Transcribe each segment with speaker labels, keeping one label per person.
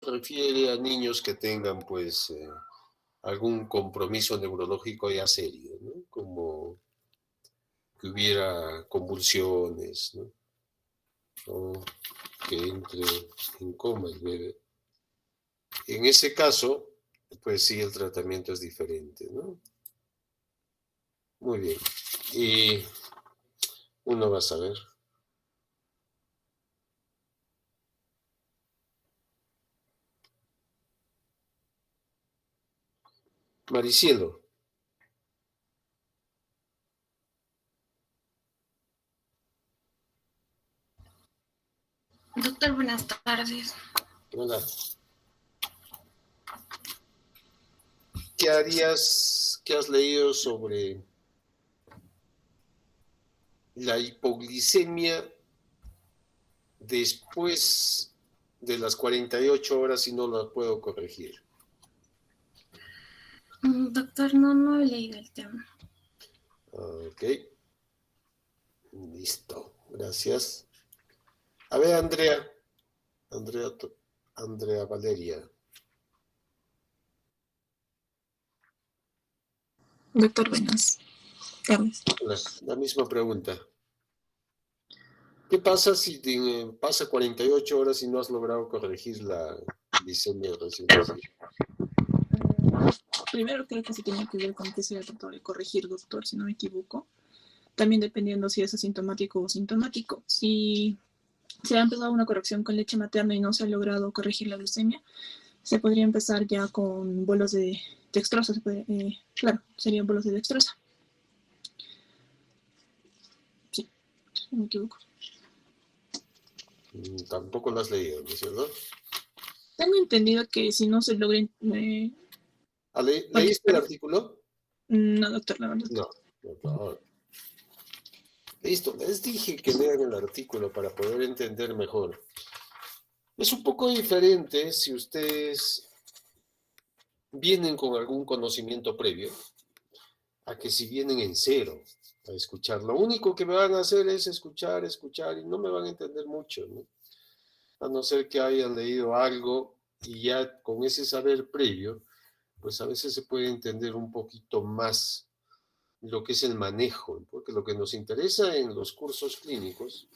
Speaker 1: refiere a niños que tengan, pues, algún compromiso neurológico ya serio, ¿no? Como que hubiera convulsiones, ¿no? O que entre en coma el bebé. En ese caso, pues sí, el tratamiento es diferente, ¿no? Muy bien. Y uno va a saber. Maricielo.
Speaker 2: Doctor, buenas tardes.
Speaker 1: Hola. ¿Qué harías, qué has leído sobre la hipoglicemia después de las 48 horas y no la puedo corregir?
Speaker 2: Doctor, no he leído el tema.
Speaker 1: Ok, listo, gracias. A ver, Andrea, Andrea Valeria.
Speaker 3: Doctor, buenas tardes.
Speaker 1: La misma pregunta. ¿Qué pasa si pasa 48 horas y no has logrado corregir la glicemia recién nacida?
Speaker 3: Primero creo que se tiene que ver con qué se ha tratado de corregir, doctor, si no me equivoco. También dependiendo si es asintomático o sintomático. Si se ha empezado una corrección con leche materna y no se ha logrado corregir la glucemia, se podría empezar ya con bolos de dextrosa. Claro, serían bolos de dextrosa. Sí, no me equivoco.
Speaker 1: Tampoco lo has leído, ¿no es cierto?
Speaker 3: Tengo entendido que si no se logra...
Speaker 1: ¿Leíste el artículo?
Speaker 3: No, doctor, la verdad.
Speaker 1: No, por favor. Listo, les dije que lean el artículo para poder entender mejor. Es un poco diferente si ustedes vienen con algún conocimiento previo a que si vienen en cero a escuchar. Lo único que me van a hacer es escuchar, escuchar y no me van a entender mucho, ¿no? A no ser que hayan leído algo y ya con ese saber previo, pues a veces se puede entender un poquito más lo que es el manejo, porque lo que nos interesa en los cursos clínicos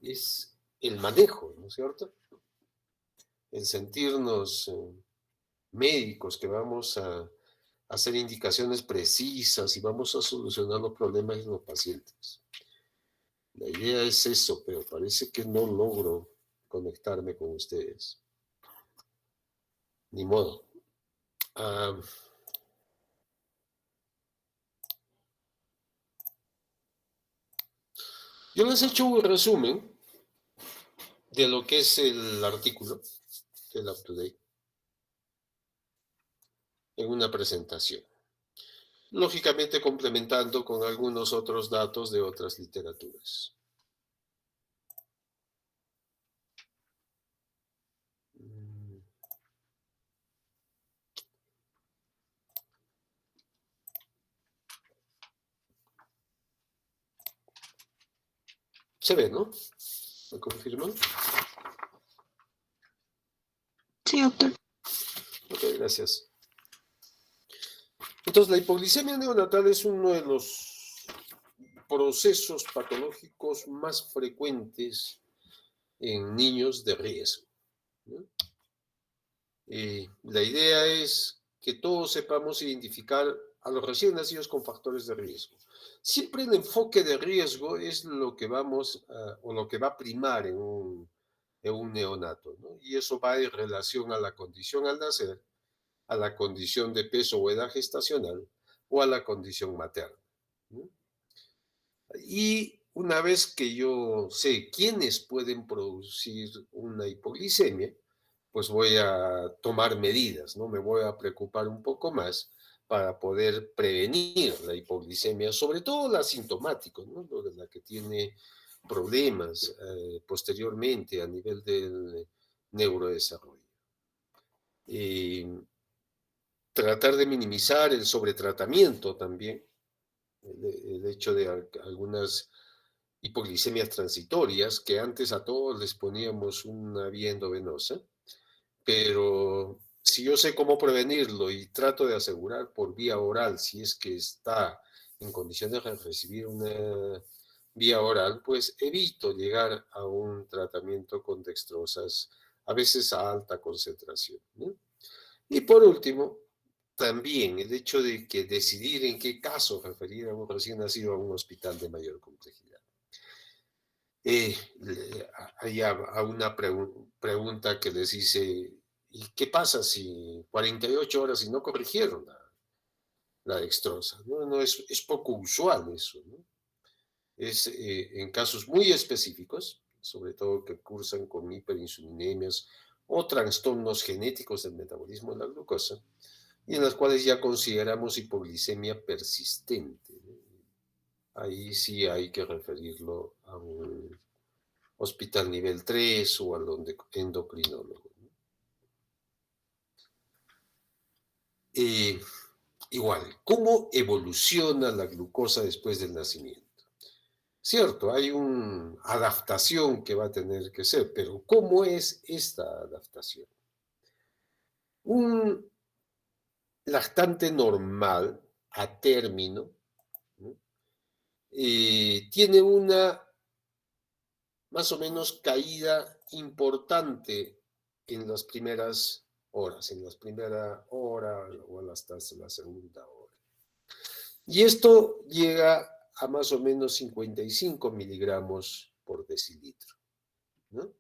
Speaker 1: es el manejo, ¿no es cierto? El sentirnos médicos que vamos a hacer indicaciones precisas y vamos a solucionar los problemas de los pacientes. La idea es eso, pero parece que no logro conectarme con ustedes. Ni modo. Yo les he hecho un resumen de lo que es el artículo del Up to Date en una presentación. Lógicamente complementando con algunos otros datos de otras literaturas. Se ve, ¿no? ¿Me confirman?
Speaker 3: Sí, doctor.
Speaker 1: Ok, gracias. Entonces, la hipoglicemia neonatal es uno de los procesos patológicos más frecuentes en niños de riesgo, ¿no? La idea es que todos sepamos identificar a los recién nacidos con factores de riesgo. Siempre el enfoque de riesgo es lo que vamos o lo que va a primar en un neonato, ¿no? Y eso va en relación a la condición al nacer, a la condición de peso o edad gestacional o a la condición materna, ¿no? Y una vez que yo sé quiénes pueden producir una hipoglicemia, pues voy a tomar medidas, ¿no? Me voy a preocupar un poco más para poder prevenir la hipoglicemia, sobre todo la asintomática, ¿no? La que tiene problemas posteriormente a nivel del neurodesarrollo. Tratar de minimizar el sobretratamiento también, el hecho de algunas hipoglicemias transitorias, que antes a todos les poníamos una vía endovenosa, pero si yo sé cómo prevenirlo y trato de asegurar por vía oral, si es que está en condiciones de recibir una vía oral, pues evito llegar a un tratamiento con dextrosas, a veces a alta concentración, ¿no? Y por último, también el hecho de que decidir en qué caso referir a un recién nacido a un hospital de mayor complejidad. Hay a una pregunta que les hice, ¿y qué pasa si 48 horas y no corrigieron la dextrosa? No, no es poco usual eso, ¿no? Es en casos muy específicos, sobre todo que cursan con hiperinsulinemias o trastornos genéticos del metabolismo de la glucosa, y en las cuales ya consideramos hipoglicemia persistente, ¿no? Ahí sí hay que referirlo a un hospital nivel 3 o al endocrinólogo, ¿no? Eh, Igual, ¿cómo evoluciona la glucosa después del nacimiento? Cierto, hay una adaptación que va a tener que ser, pero ¿cómo es esta adaptación? Un lactante normal a término, ¿no? Tiene una más o menos caída importante en las primeras horas, en las primeras horas o hasta la segunda hora. Y esto llega a más o menos 55 miligramos por decilitro, ¿no?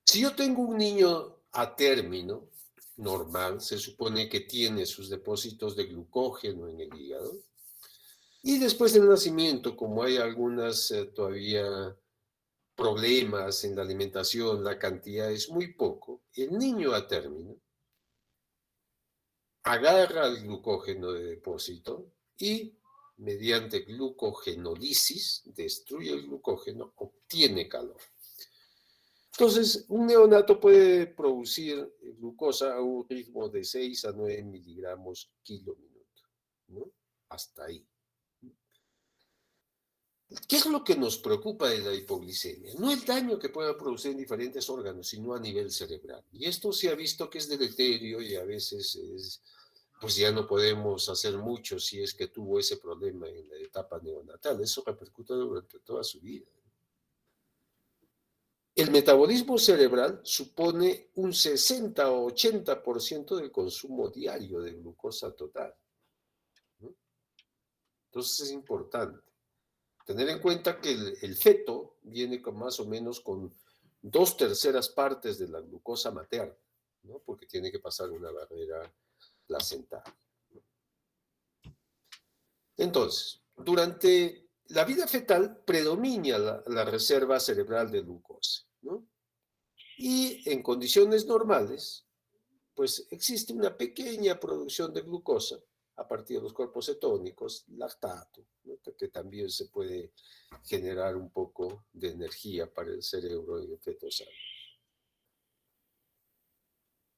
Speaker 1: Si yo tengo un niño a término normal, se supone que tiene sus depósitos de glucógeno en el hígado, y después del nacimiento, como hay algunas todavía problemas en la alimentación, la cantidad es muy poco, el niño a término agarra el glucógeno de depósito y mediante glucogenólisis destruye el glucógeno, obtiene calor. Entonces, un neonato puede producir glucosa a un ritmo de 6 a 9 miligramos kilo minuto, ¿no? Hasta ahí. ¿Qué es lo que nos preocupa de la hipoglicemia? No el daño que pueda producir en diferentes órganos, sino a nivel cerebral. Y esto se ha visto que es deleterio y a veces pues ya no podemos hacer mucho si es que tuvo ese problema en la etapa neonatal. Eso repercute durante toda su vida. El metabolismo cerebral supone un 60 o 80% del consumo diario de glucosa total, ¿no? Entonces es importante tener en cuenta que el feto viene con más o menos con 2/3 partes de la glucosa materna, ¿no? Porque tiene que pasar una barrera placentaria. Entonces, durante la vida fetal predomina la reserva cerebral de glucosa, ¿no? Y en condiciones normales, pues existe una pequeña producción de glucosa a partir de los cuerpos cetónicos, lactato, ¿no? Que también se puede generar un poco de energía para el cerebro en el feto sano.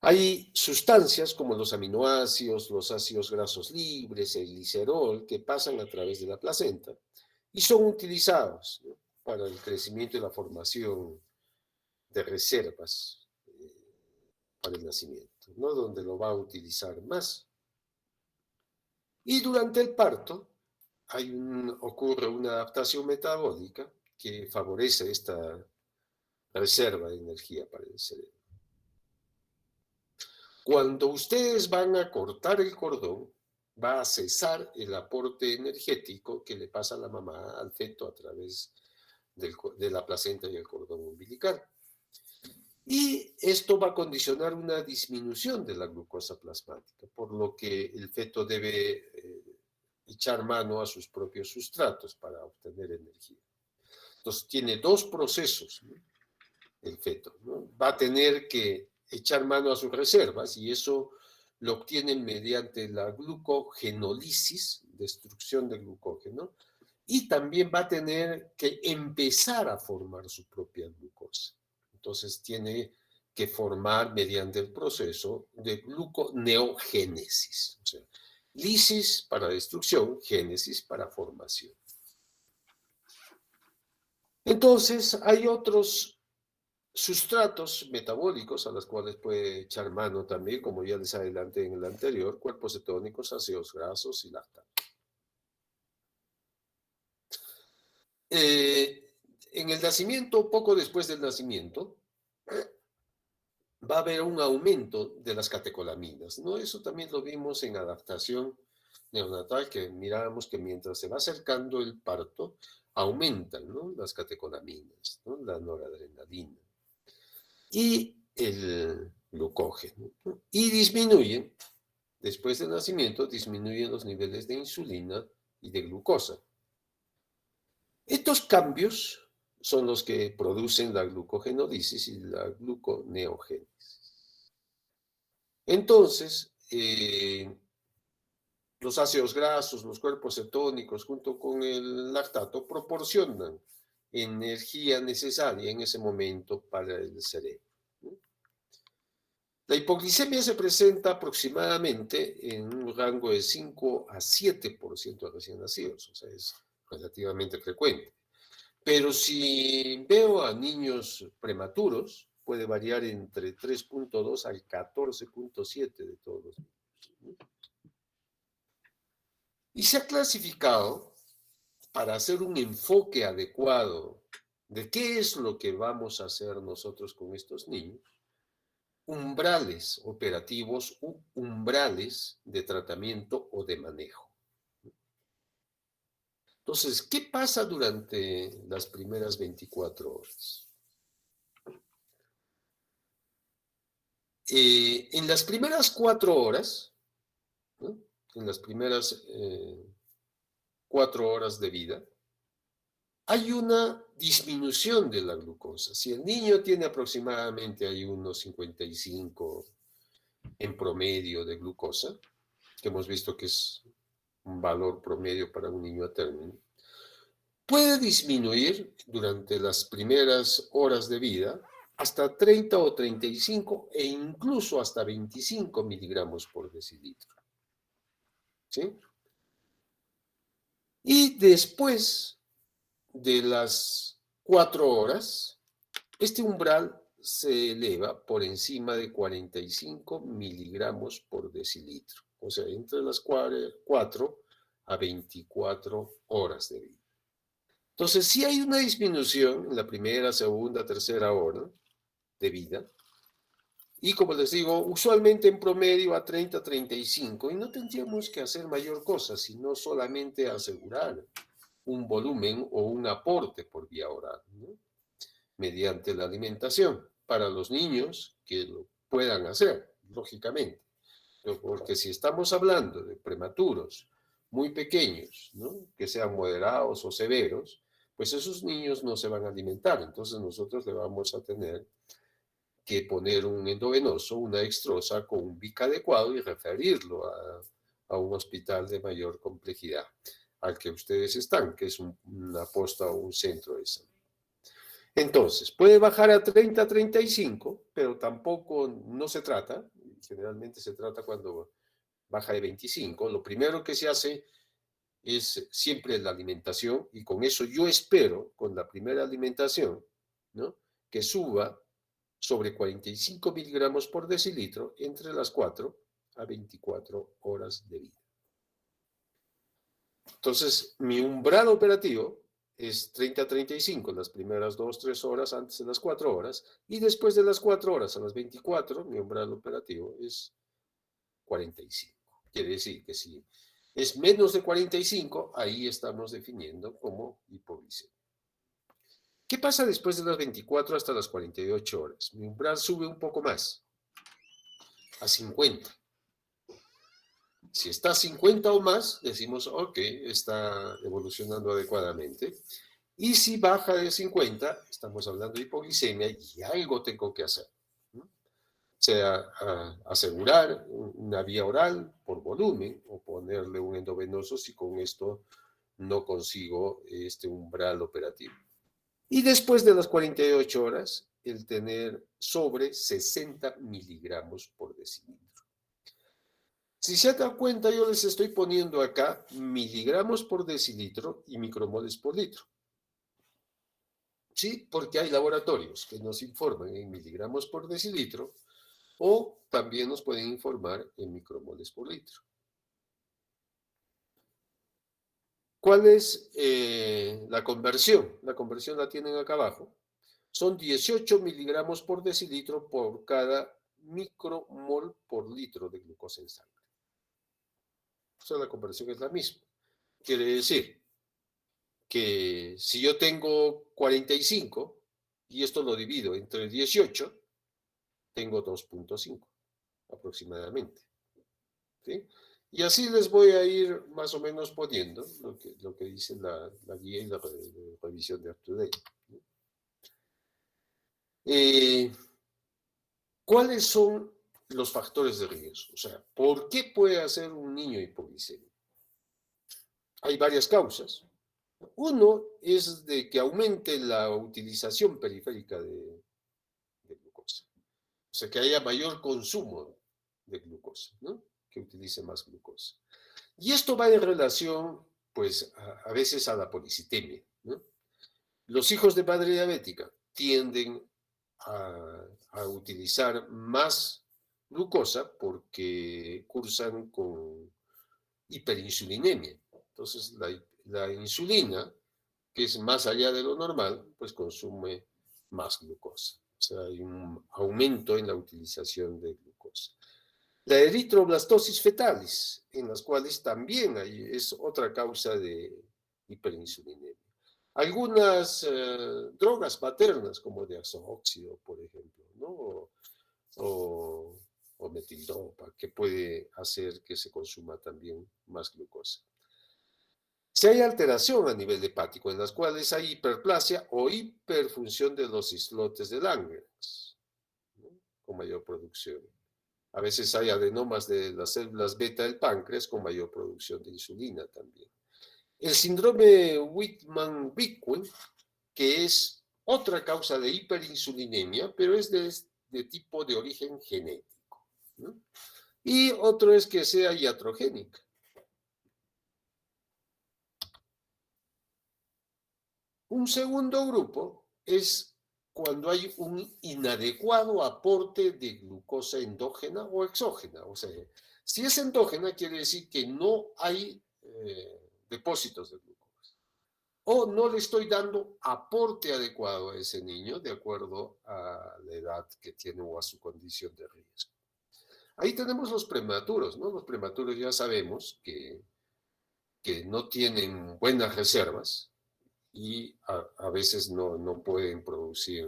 Speaker 1: Hay sustancias como los aminoácidos, los ácidos grasos libres, el glicerol, que pasan a través de la placenta y son utilizados, ¿no? Para el crecimiento y la formación de reservas para el nacimiento, ¿no? Donde lo va a utilizar más. Y durante el parto ocurre una adaptación metabólica que favorece esta reserva de energía para el cerebro. Cuando ustedes van a cortar el cordón, va a cesar el aporte energético que le pasa a la mamá al feto a través de la placenta y el cordón umbilical. Y esto va a condicionar una disminución de la glucosa plasmática, por lo que el feto debe echar mano a sus propios sustratos para obtener energía. Entonces, tiene dos procesos, ¿no? El feto, ¿no? Va a tener que echar mano a sus reservas y eso lo obtienen mediante la glucogenólisis, destrucción de glucógeno, y también va a tener que empezar a formar su propia glucosa. Entonces tiene que formar mediante el proceso de gluconeogénesis, o sea, lisis para destrucción, génesis para formación. Entonces hay otros sustratos metabólicos a los cuales puede echar mano también, como ya les adelanté en el anterior, cuerpos cetónicos, ácidos grasos y lactato. En el nacimiento, poco después del nacimiento, va a haber un aumento de las catecolaminas, ¿no? Eso también lo vimos en adaptación neonatal, que mirábamos que mientras se va acercando el parto, aumentan, ¿no?, las catecolaminas, ¿no?, la noradrenalina y el glucógeno, ¿no? Y disminuyen, después del nacimiento, disminuyen los niveles de insulina y de glucosa. Estos cambios son los que producen la glucogenólisis y la gluconeogénesis. Entonces, los ácidos grasos, los cuerpos cetónicos, junto con el lactato, proporcionan energía necesaria en ese momento para el cerebro, ¿no? La hipoglicemia se presenta aproximadamente en un rango de 5 a 7% de recién nacidos, o sea, es relativamente frecuente. Pero si veo a niños prematuros, puede variar entre 3.2 al 14.7 de todos los niños. Y se ha clasificado, para hacer un enfoque adecuado de qué es lo que vamos a hacer nosotros con estos niños, umbrales operativos u umbrales de tratamiento o de manejo. Entonces, ¿qué pasa durante las primeras 24 horas? En las primeras 4 horas, ¿no?, en las primeras 4 horas de vida, hay una disminución de la glucosa. Si el niño tiene aproximadamente ahí unos 55 en promedio de glucosa, que hemos visto que es un valor promedio para un niño a término, puede disminuir durante las primeras horas de vida hasta 30 o 35 e incluso hasta 25 miligramos por decilitro, ¿sí? Y después de las 4 horas, este umbral se eleva por encima de 45 miligramos por decilitro, o sea, entre las 4 a 24 horas de vida. Entonces, si hay una disminución en la primera, segunda, tercera hora de vida, y como les digo, usualmente en promedio a 30, 35, y no tendríamos que hacer mayor cosa, sino solamente asegurar un volumen o un aporte por vía oral, ¿no?, mediante la alimentación, para los niños que lo puedan hacer, lógicamente. Porque si estamos hablando de prematuros muy pequeños, ¿no?, que sean moderados o severos, pues esos niños no se van a alimentar. Entonces nosotros le vamos a tener que poner un endovenoso, una extrosa con un BIC adecuado y referirlo a un hospital de mayor complejidad al que ustedes están, que es una posta o un centro de salud. Entonces, puede bajar a 30, 35, pero tampoco no se trata, generalmente se trata cuando baja de 25. Lo primero que se hace es siempre la alimentación, y con eso yo espero, con la primera alimentación, ¿no?, que suba sobre 45 miligramos por decilitro entre las 4 a 24 horas de vida. Entonces, mi umbral operativo es 30 a 35, las primeras 2, 3 horas antes de las 4 horas, y después de las 4 horas a las 24, mi umbral operativo es 45. Quiere decir que si es menos de 45, ahí estamos definiendo como hipoglicemia. ¿Qué pasa después de las 24 hasta las 48 horas? Mi umbral sube un poco más, a 50. Si está a 50 o más, decimos, ok, está evolucionando adecuadamente. Y si baja de 50, estamos hablando de hipoglicemia y algo tengo que hacer, ¿no? Sea asegurar una vía oral por volumen o ponerle un endovenoso si con esto no consigo este umbral operativo. Y después de las 48 horas, el tener sobre 60 miligramos por decilitro. Si se dan cuenta, yo les estoy poniendo acá miligramos por decilitro y micromoles por litro. ¿sí? Porque hay laboratorios que nos informan en miligramos por decilitro o también nos pueden informar en micromoles por litro. ¿Cuál es la conversión? La conversión la tienen acá abajo. Son 18 miligramos por decilitro por cada micromol por litro de glucosa en sangre. O sea, la conversión es la misma. Quiere decir que si yo tengo 45 y esto lo divido entre 18, tengo 2,5 aproximadamente. ¿Sí? Y así les voy a ir más o menos poniendo lo que dice la guía y la revisión de UpToDate. ¿Cuáles son los factores de riesgo? O sea, ¿por qué puede hacer un niño hipoglicemia? Hay varias causas. Uno es de que aumente la utilización periférica de glucosa. O sea, que haya mayor consumo de glucosa, ¿no? Que utilice más glucosa. Y esto va en relación, pues, a veces a la policitemia, ¿no? Los hijos de madre diabética tienden a utilizar más glucosa porque cursan con hiperinsulinemia. Entonces, la insulina, que es más allá de lo normal, pues consume más glucosa. O sea, hay un aumento en la utilización de glucosa. La eritroblastosis fetalis, en las cuales también es otra causa de hiperinsulinemia. Algunas drogas maternas, como diazoxído, por ejemplo, ¿no? O metildopa, que puede hacer que se consuma también más glucosa. Si hay alteración a nivel hepático, en las cuales hay hiperplasia o hiperfunción de los islotes de Langerhans, ¿no? Con mayor producción. A veces hay adenomas de las células beta del páncreas con mayor producción de insulina también. El síndrome Whitman-Vickwin, que es otra causa de hiperinsulinemia, pero es de tipo de origen genético, ¿no? Y otro es que sea iatrogénica. Un segundo grupo es cuando hay un inadecuado aporte de glucosa endógena o exógena. O sea, si es endógena, quiere decir que no hay depósitos de glucosa. O no le estoy dando aporte adecuado a ese niño de acuerdo a la edad que tiene o a su condición de riesgo. Ahí tenemos los prematuros, ¿no? Los prematuros ya sabemos que no tienen buenas reservas y a veces no pueden producir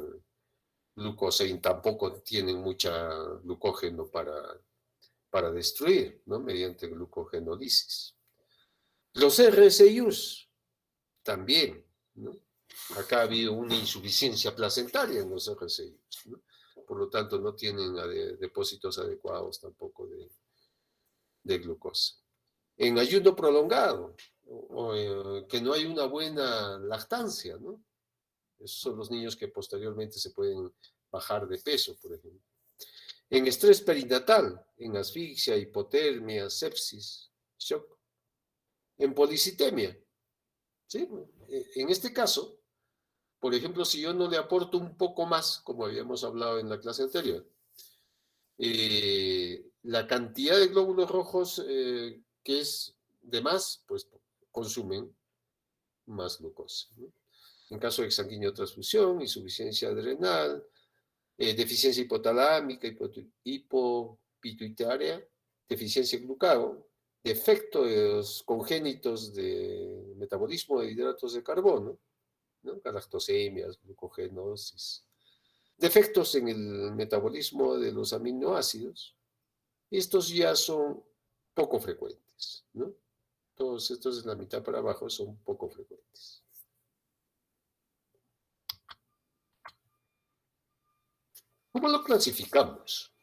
Speaker 1: glucosa y tampoco tienen mucha glucógeno para destruir, ¿no? Mediante glucogenolisis. Los RSIUs también, ¿no? Acá ha habido una insuficiencia placentaria en los RSIUs, ¿no? Por lo tanto no tienen depósitos adecuados tampoco de glucosa. En ayuno prolongado, que no hay una buena lactancia, ¿no? Esos son los niños que posteriormente se pueden bajar de peso, por ejemplo. En estrés perinatal, en asfixia, hipotermia, sepsis, shock. En policitemia, ¿sí? En este caso, por ejemplo, si yo no le aporto un poco más, como habíamos hablado en la clase anterior, la cantidad de glóbulos rojos que es de más, pues consumen más glucosa, ¿no? En caso de exsanguíneo transfusión, insuficiencia adrenal, deficiencia hipotalámica, hipopituitaria, deficiencia de glucagón, defectos congénitos de metabolismo de hidratos de carbono, ¿no? Galactosemias, glucogenosis, defectos en el metabolismo de los aminoácidos. Estos ya son poco frecuentes, ¿no? Todos estos de la mitad para abajo son poco frecuentes. ¿Cómo lo clasificamos?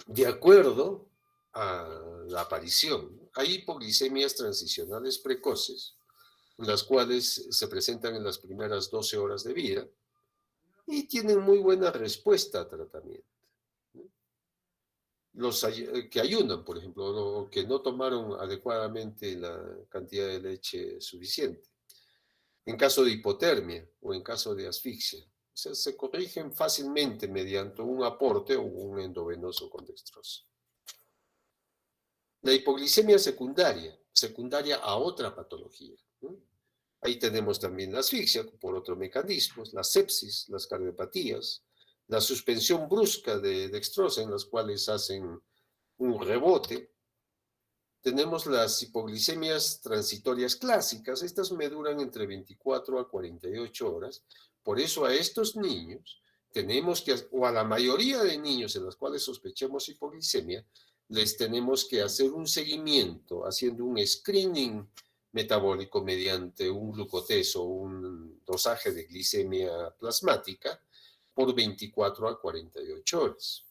Speaker 1: De acuerdo a la aparición, hay hipoglicemias transicionales precoces, las cuales se presentan en las primeras 12 horas de vida y tienen muy buena respuesta a tratamiento. Los que ayunan, por ejemplo, o que no tomaron adecuadamente la cantidad de leche suficiente. en caso de hipotermia o en caso de asfixia. O sea, se corrigen fácilmente mediante un aporte o un endovenoso con dextrosa. La hipoglicemia secundaria, secundaria a otra patología, ¿no? Ahí tenemos también la asfixia por otros mecanismos, la sepsis, las cardiopatías, la suspensión brusca de dextrosa en las cuales hacen un rebote. Tenemos las hipoglicemias transitorias clásicas, estas me duran entre 24 a 48 horas. Por eso a estos niños tenemos que, o a la mayoría de niños en los cuales sospechemos hipoglicemia, les tenemos que hacer un seguimiento, haciendo un screening metabólico mediante un glucotés o un dosaje de glicemia plasmática por 24 a 48 horas.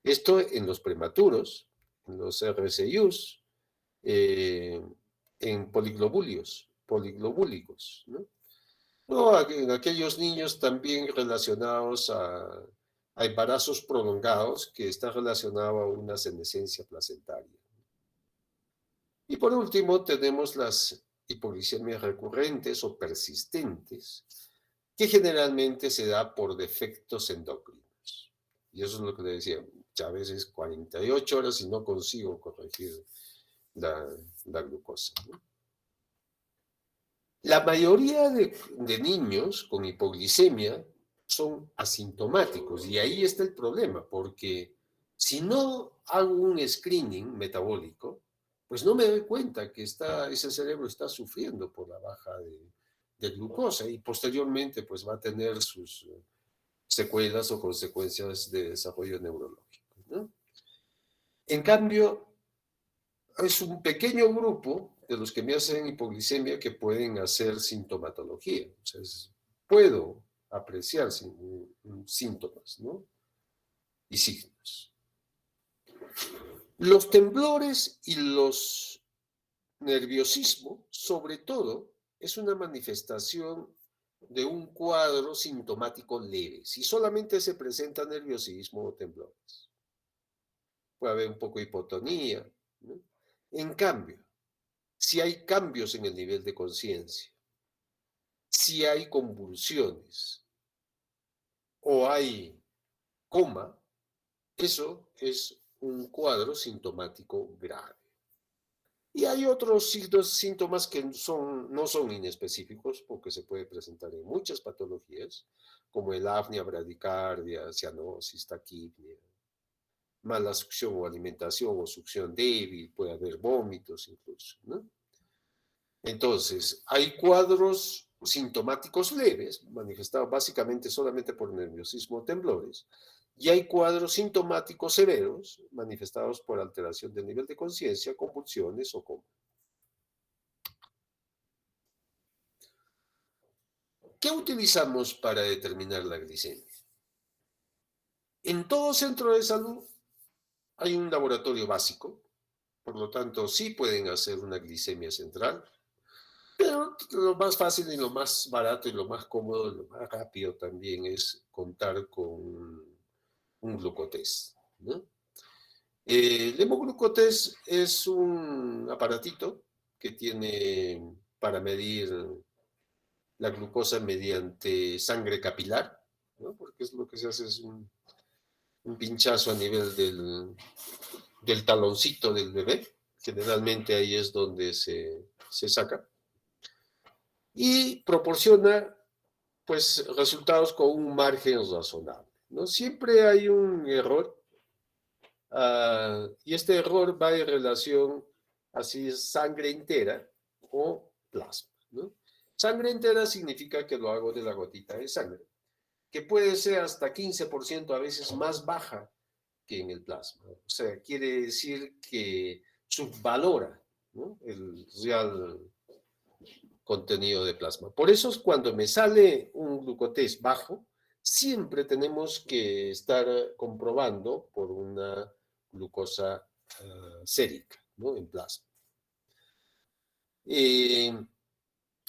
Speaker 1: Esto en los prematuros, en los RCIUs, en poliglobúlicos, ¿no? O en aquellos niños también relacionados a embarazos prolongados que están relacionados a una senescencia placentaria. Y por último tenemos las hipoglicemias recurrentes o persistentes, que generalmente se da por defectos endocrinos. Y eso es lo que le decía, a veces 48 horas y no consigo corregir la glucosa, ¿no? La mayoría de niños con hipoglicemia son asintomáticos y ahí está el problema, porque si no hago un screening metabólico, pues no me doy cuenta que ese cerebro está sufriendo por la baja de glucosa y posteriormente pues va a tener sus secuelas o consecuencias de desarrollo neurológico, ¿no? En cambio, es un pequeño grupo de los que me hacen hipoglicemia que pueden hacer sintomatología. O sea, puedo apreciar síntomas, ¿no? Y signos. Los temblores y los nerviosismo, sobre todo, es una manifestación de un cuadro sintomático leve. Si solamente se presenta nerviosismo o temblores, puede haber un poco de hipotonía, ¿no? En cambio, si hay cambios en el nivel de conciencia, si hay convulsiones o hay coma, eso es un cuadro sintomático grave. Y hay otros síntomas que no son inespecíficos porque se puede presentar en muchas patologías, como el apnea, bradicardia, cianosis, taquipnea, mala succión o alimentación o succión débil, puede haber vómitos incluso, ¿no? Entonces, hay cuadros sintomáticos leves, manifestados básicamente solamente por nerviosismo o temblores, y hay cuadros sintomáticos severos, manifestados por alteración del nivel de conciencia, convulsiones o coma. ¿Qué utilizamos para determinar la glicemia? En todo centro de salud hay un laboratorio básico, por lo tanto, sí pueden hacer una glicemia central, pero lo más fácil y lo más barato y lo más cómodo y lo más rápido también es contar con un glucotest, ¿no? El hemoglucotest es un aparatito que tiene para medir la glucosa mediante sangre capilar, ¿no? Porque es lo que se hace es un pinchazo a nivel del taloncito del bebé. Generalmente ahí es donde se saca. Y proporciona pues resultados con un margen razonable, ¿no? Siempre hay un error, y este error va en relación a si es sangre entera o plasma, ¿no? Sangre entera significa que lo hago de la gotita de sangre, que puede ser hasta 15% a veces más baja que en el plasma. O sea, quiere decir que subvalora, ¿no?, el real contenido de plasma. Por eso es cuando me sale un glucotés bajo, siempre tenemos que estar comprobando por una glucosa sérica, ¿no?, en plasma.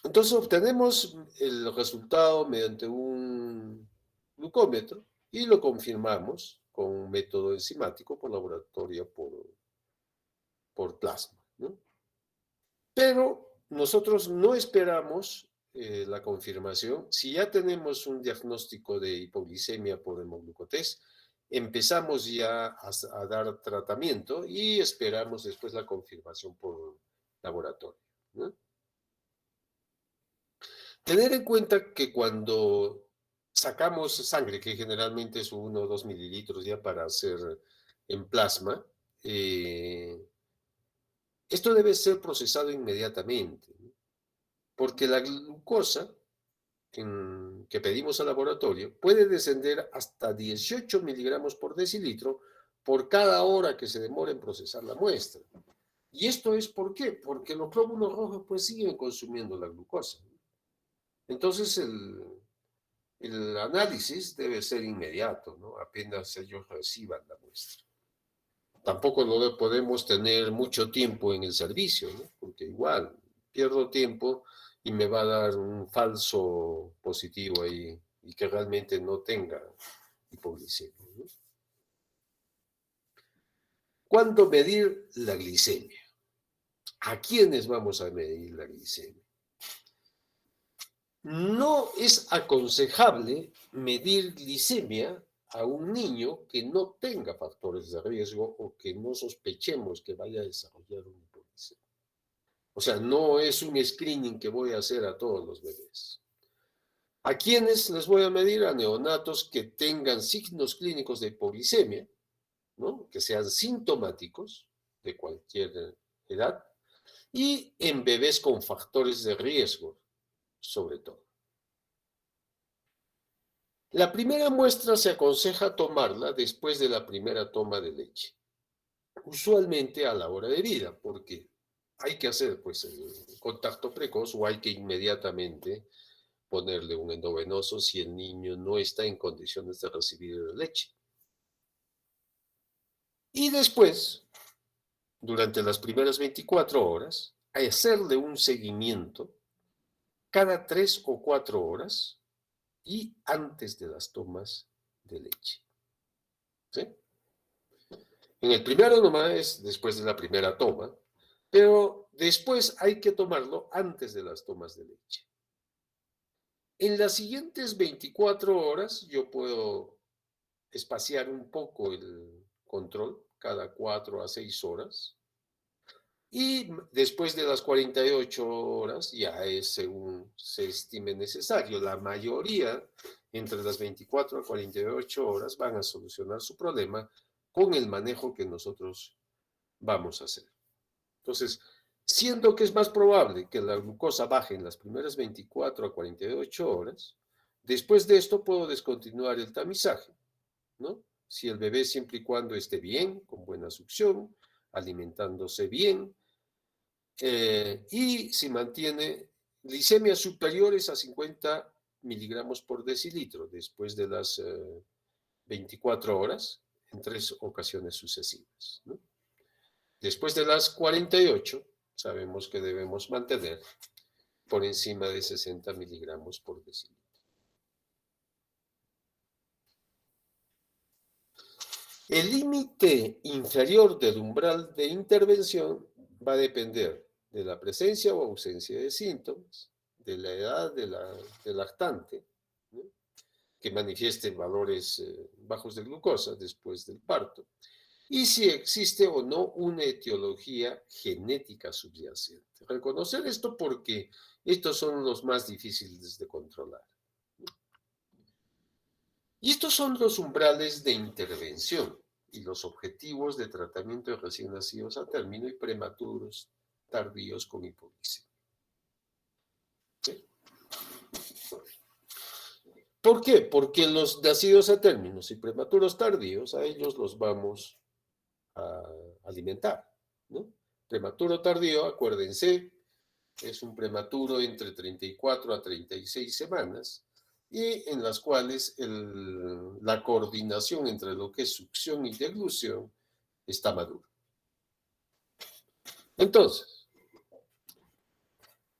Speaker 1: Entonces obtenemos el resultado mediante un glucómetro y lo confirmamos con un método enzimático por laboratorio por plasma, ¿no? Pero nosotros no esperamos la confirmación. Si ya tenemos un diagnóstico de hipoglicemia por hemoglucotés, empezamos ya a dar tratamiento y esperamos después la confirmación por laboratorio, ¿no? Tener en cuenta que cuando sacamos sangre, que generalmente es 1 o 2 mililitros ya para hacer en plasma, esto debe ser procesado inmediatamente, ¿no? Porque la glucosa que pedimos al laboratorio puede descender hasta 18 miligramos por decilitro por cada hora que se demora en procesar la muestra. ¿Y esto es por qué? Porque los glóbulos rojos pues siguen consumiendo la glucosa. Entonces el análisis debe ser inmediato, ¿no? Apenas ellos reciban la muestra. Tampoco lo podemos tener mucho tiempo en el servicio, ¿no? Porque igual pierdo tiempo y me va a dar un falso positivo ahí y que realmente no tenga hipoglicemia, ¿no? ¿Cuándo medir la glicemia? ¿A quiénes vamos a medir la glicemia? No es aconsejable medir glicemia a un niño que no tenga factores de riesgo o que no sospechemos que vaya a desarrollar una hipoglicemia. O sea, no es un screening que voy a hacer a todos los bebés. ¿A quiénes les voy a medir? A neonatos que tengan signos clínicos de hipoglicemia, ¿no? Que sean sintomáticos de cualquier edad, y en bebés con factores de riesgo, sobre todo. La primera muestra se aconseja tomarla después de la primera toma de leche, usualmente a la hora de vida, porque hay que hacer pues el contacto precoz o hay que inmediatamente ponerle un endovenoso si el niño no está en condiciones de recibir leche. Y después, durante las primeras 24 horas, hacerle un seguimiento cada 3 o 4 horas y antes de las tomas de leche. ¿Sí? En el primero nomás es después de la primera toma, pero después hay que tomarlo antes de las tomas de leche. En las siguientes 24 horas yo puedo espaciar un poco el control cada 4 a 6 horas y después de las 48 horas ya es según se estime necesario. La mayoría entre las 24 a 48 horas van a solucionar su problema con el manejo que nosotros vamos a hacer. Entonces, siendo que es más probable que la glucosa baje en las primeras 24 a 48 horas, después de esto puedo descontinuar el tamizaje, ¿no? Si el bebé siempre y cuando esté bien, con buena succión, alimentándose bien, y si mantiene glicemias superiores a 50 miligramos por decilitro después de las 24 horas en 3 ocasiones sucesivas, ¿no? Después de las 48, sabemos que debemos mantener por encima de 60 miligramos por decilitro. El límite inferior del umbral de intervención va a depender de la presencia o ausencia de síntomas, de la edad del lactante, ¿no? Que manifieste valores bajos de glucosa después del parto, y si existe o no una etiología genética subyacente. Reconocer esto porque estos son los más difíciles de controlar. Y estos son los umbrales de intervención y los objetivos de tratamiento de recién nacidos a término y prematuros tardíos con hipoglicemia. ¿Sí? ¿Por qué? Porque los nacidos a términos y prematuros tardíos, a ellos los vamos a alimentar, ¿no? Prematuro tardío, acuérdense, es un prematuro entre 34 a 36 semanas y en las cuales la coordinación entre lo que es succión y deglución está madura. Entonces,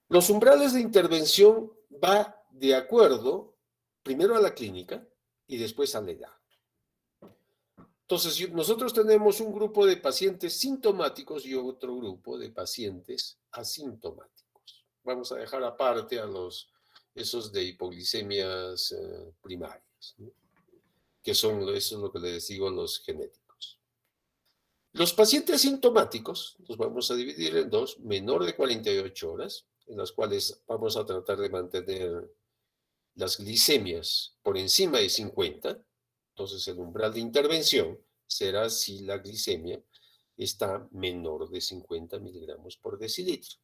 Speaker 1: los umbrales de intervención va de acuerdo primero a la clínica y después a la edad. Entonces, nosotros tenemos un grupo de pacientes sintomáticos y otro grupo de pacientes asintomáticos. Vamos a dejar aparte a los esos de hipoglicemias primarias, ¿no? Que son, eso es lo que les digo, los genéticos. Los pacientes sintomáticos los vamos a dividir en dos: menor de 48 horas, en las cuales vamos a tratar de mantener las glicemias por encima de 50. Entonces el umbral de intervención será si la glicemia está menor de 50 miligramos por decilitro.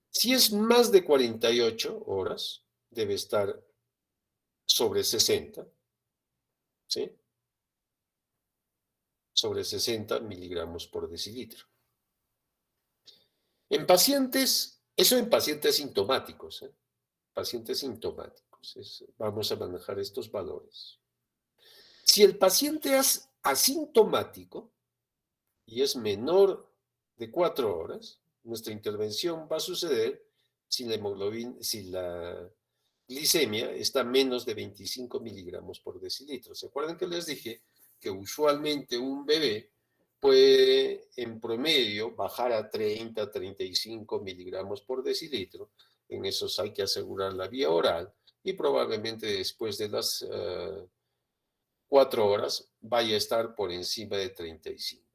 Speaker 1: Si es más de 48 horas, debe estar sobre 60, ¿sí? Sobre 60 miligramos por decilitro. En pacientes, eso en pacientes sintomáticos, ¿eh? Pacientes sintomáticos, vamos a manejar estos valores. Si el paciente es asintomático y es menor de 4 horas, nuestra intervención va a suceder si la hemoglobina, si la glicemia está menos de 25 miligramos por decilitro. ¿Se acuerdan que les dije que usualmente un bebé puede en promedio bajar a 30, 35 miligramos por decilitro? En esos hay que asegurar la vía oral y probablemente después de las 4 horas vaya a estar por encima de 35.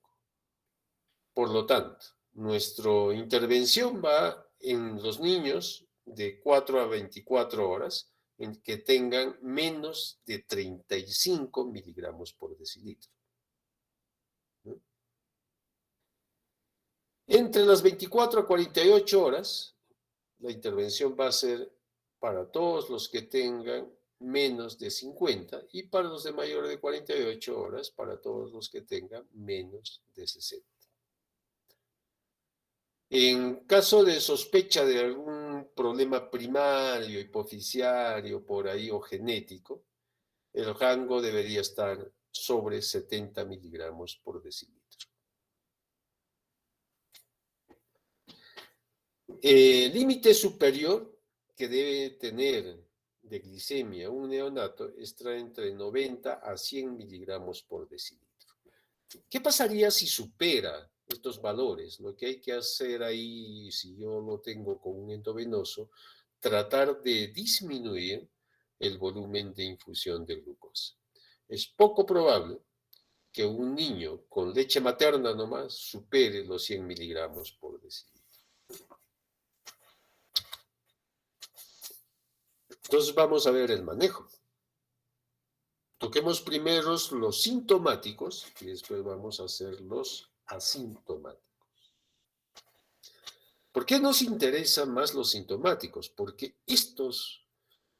Speaker 1: Por lo tanto, nuestra intervención va en los niños de 4 a 24 horas en que tengan menos de 35 miligramos por decilitro. ¿No? Entre las 24 a 48 horas, la intervención va a ser para todos los que tengan menos de 50 y para los de mayor de 48 horas, para todos los que tengan menos de 60. En caso de sospecha de algún problema primario, hipofisiario, por ahí, o genético, el rango debería estar sobre 70 miligramos por decilitro. El límite superior que debe tener de glicemia un neonato está entre 90 a 100 miligramos por decilitro. ¿Qué pasaría si supera estos valores? Lo que hay que hacer ahí, si yo lo tengo con un endovenoso, tratar de disminuir el volumen de infusión de glucosa. Es poco probable que un niño con leche materna nomás supere los 100 miligramos por decilitro. Entonces vamos a ver el manejo. Toquemos primero los sintomáticos y después vamos a hacer los asintomáticos. ¿Por qué nos interesan más los sintomáticos? Porque estos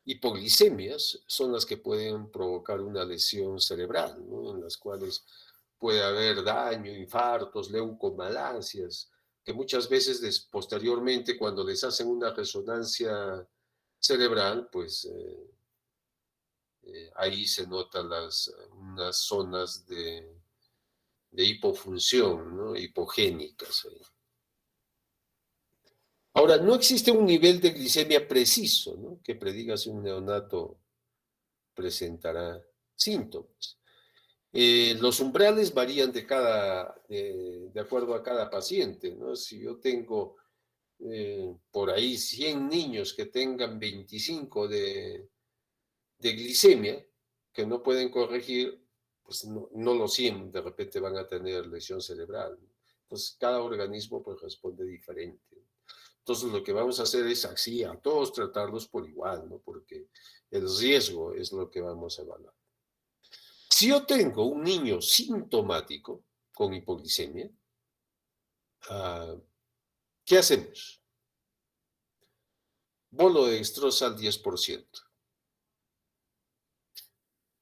Speaker 1: hipoglicemias son las que pueden provocar una lesión cerebral, ¿no? En las cuales puede haber daño, infartos, leucomalasias, que muchas veces posteriormente cuando les hacen una resonancia cerebral, pues ahí se notan unas zonas de hipofunción, ¿no? Hipogénicas. Ahí. Ahora, no existe un nivel de glicemia preciso, ¿no? Que prediga si un neonato presentará síntomas. Los umbrales varían de acuerdo a cada paciente, ¿no? Si yo tengo por ahí 100 niños que tengan 25 de glicemia, que no pueden corregir, pues no los 100 de repente van a tener lesión cerebral. Entonces, cada organismo pues responde diferente. Entonces, lo que vamos a hacer es así, a todos tratarlos por igual, ¿no? Porque el riesgo es lo que vamos a evaluar. Si yo tengo un niño sintomático con hipoglicemia, ¿qué hacemos? Bolo de dextrosa al 10%.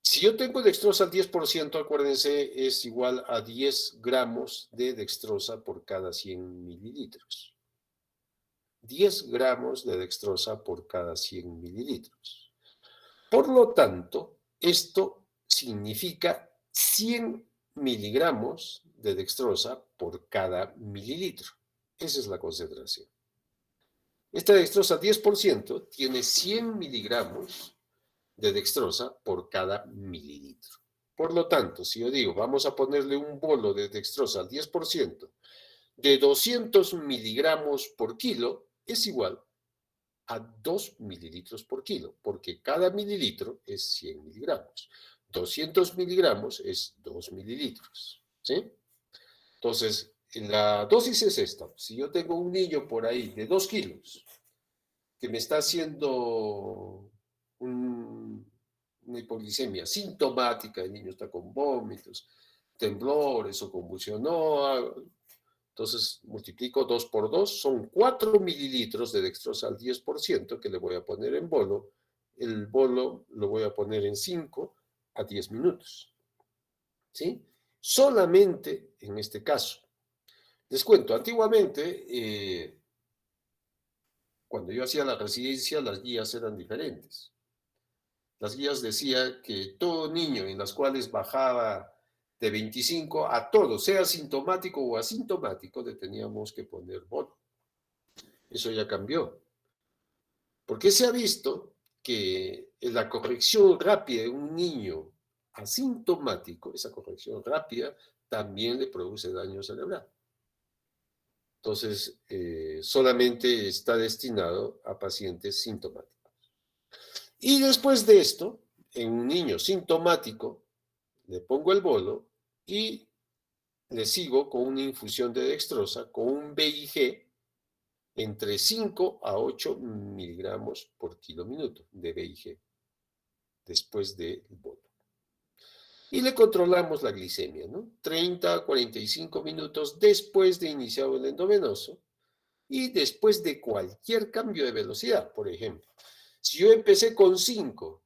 Speaker 1: Si yo tengo dextrosa al 10%, acuérdense, es igual a 10 gramos de dextrosa por cada 100 mililitros. 10 gramos de dextrosa por cada 100 mililitros. Por lo tanto, esto significa 100 miligramos de dextrosa por cada mililitro. Esa es la concentración. Esta dextrosa 10% tiene 100 miligramos de dextrosa por cada mililitro. Por lo tanto, si yo digo, vamos a ponerle un bolo de dextrosa al 10%, de 200 miligramos por kilo, es igual a 2 mililitros por kilo, porque cada mililitro es 100 miligramos. 200 miligramos es 2 mililitros, ¿sí? Entonces, la dosis es esta. Si yo tengo un niño por ahí de 2 kilos que me está haciendo una hipoglicemia sintomática, el niño está con vómitos, temblores o convulsión, no, entonces multiplico 2 por 2, son 4 mililitros de dextrosa al 10% que le voy a poner en bolo. El bolo lo voy a poner en 5 a 10 minutos. ¿Sí? Solamente en este caso. Les cuento, antiguamente, cuando yo hacía la residencia, las guías eran diferentes. Las guías decían que todo niño en las cuales bajaba de 25 a todo, sea sintomático o asintomático, le teníamos que poner bolo. Eso ya cambió. Porque se ha visto que la corrección rápida de un niño asintomático, esa corrección rápida, también le produce daño cerebral. Entonces, solamente está destinado a pacientes sintomáticos. Y después de esto, en un niño sintomático, le pongo el bolo y le sigo con una infusión de dextrosa con un BIG entre 5 a 8 miligramos por kilo minuto de BIG después del bolo. Y le controlamos la glicemia, ¿no? 30 a 45 minutos después de iniciado el endovenoso y después de cualquier cambio de velocidad, por ejemplo. Si yo empecé con 5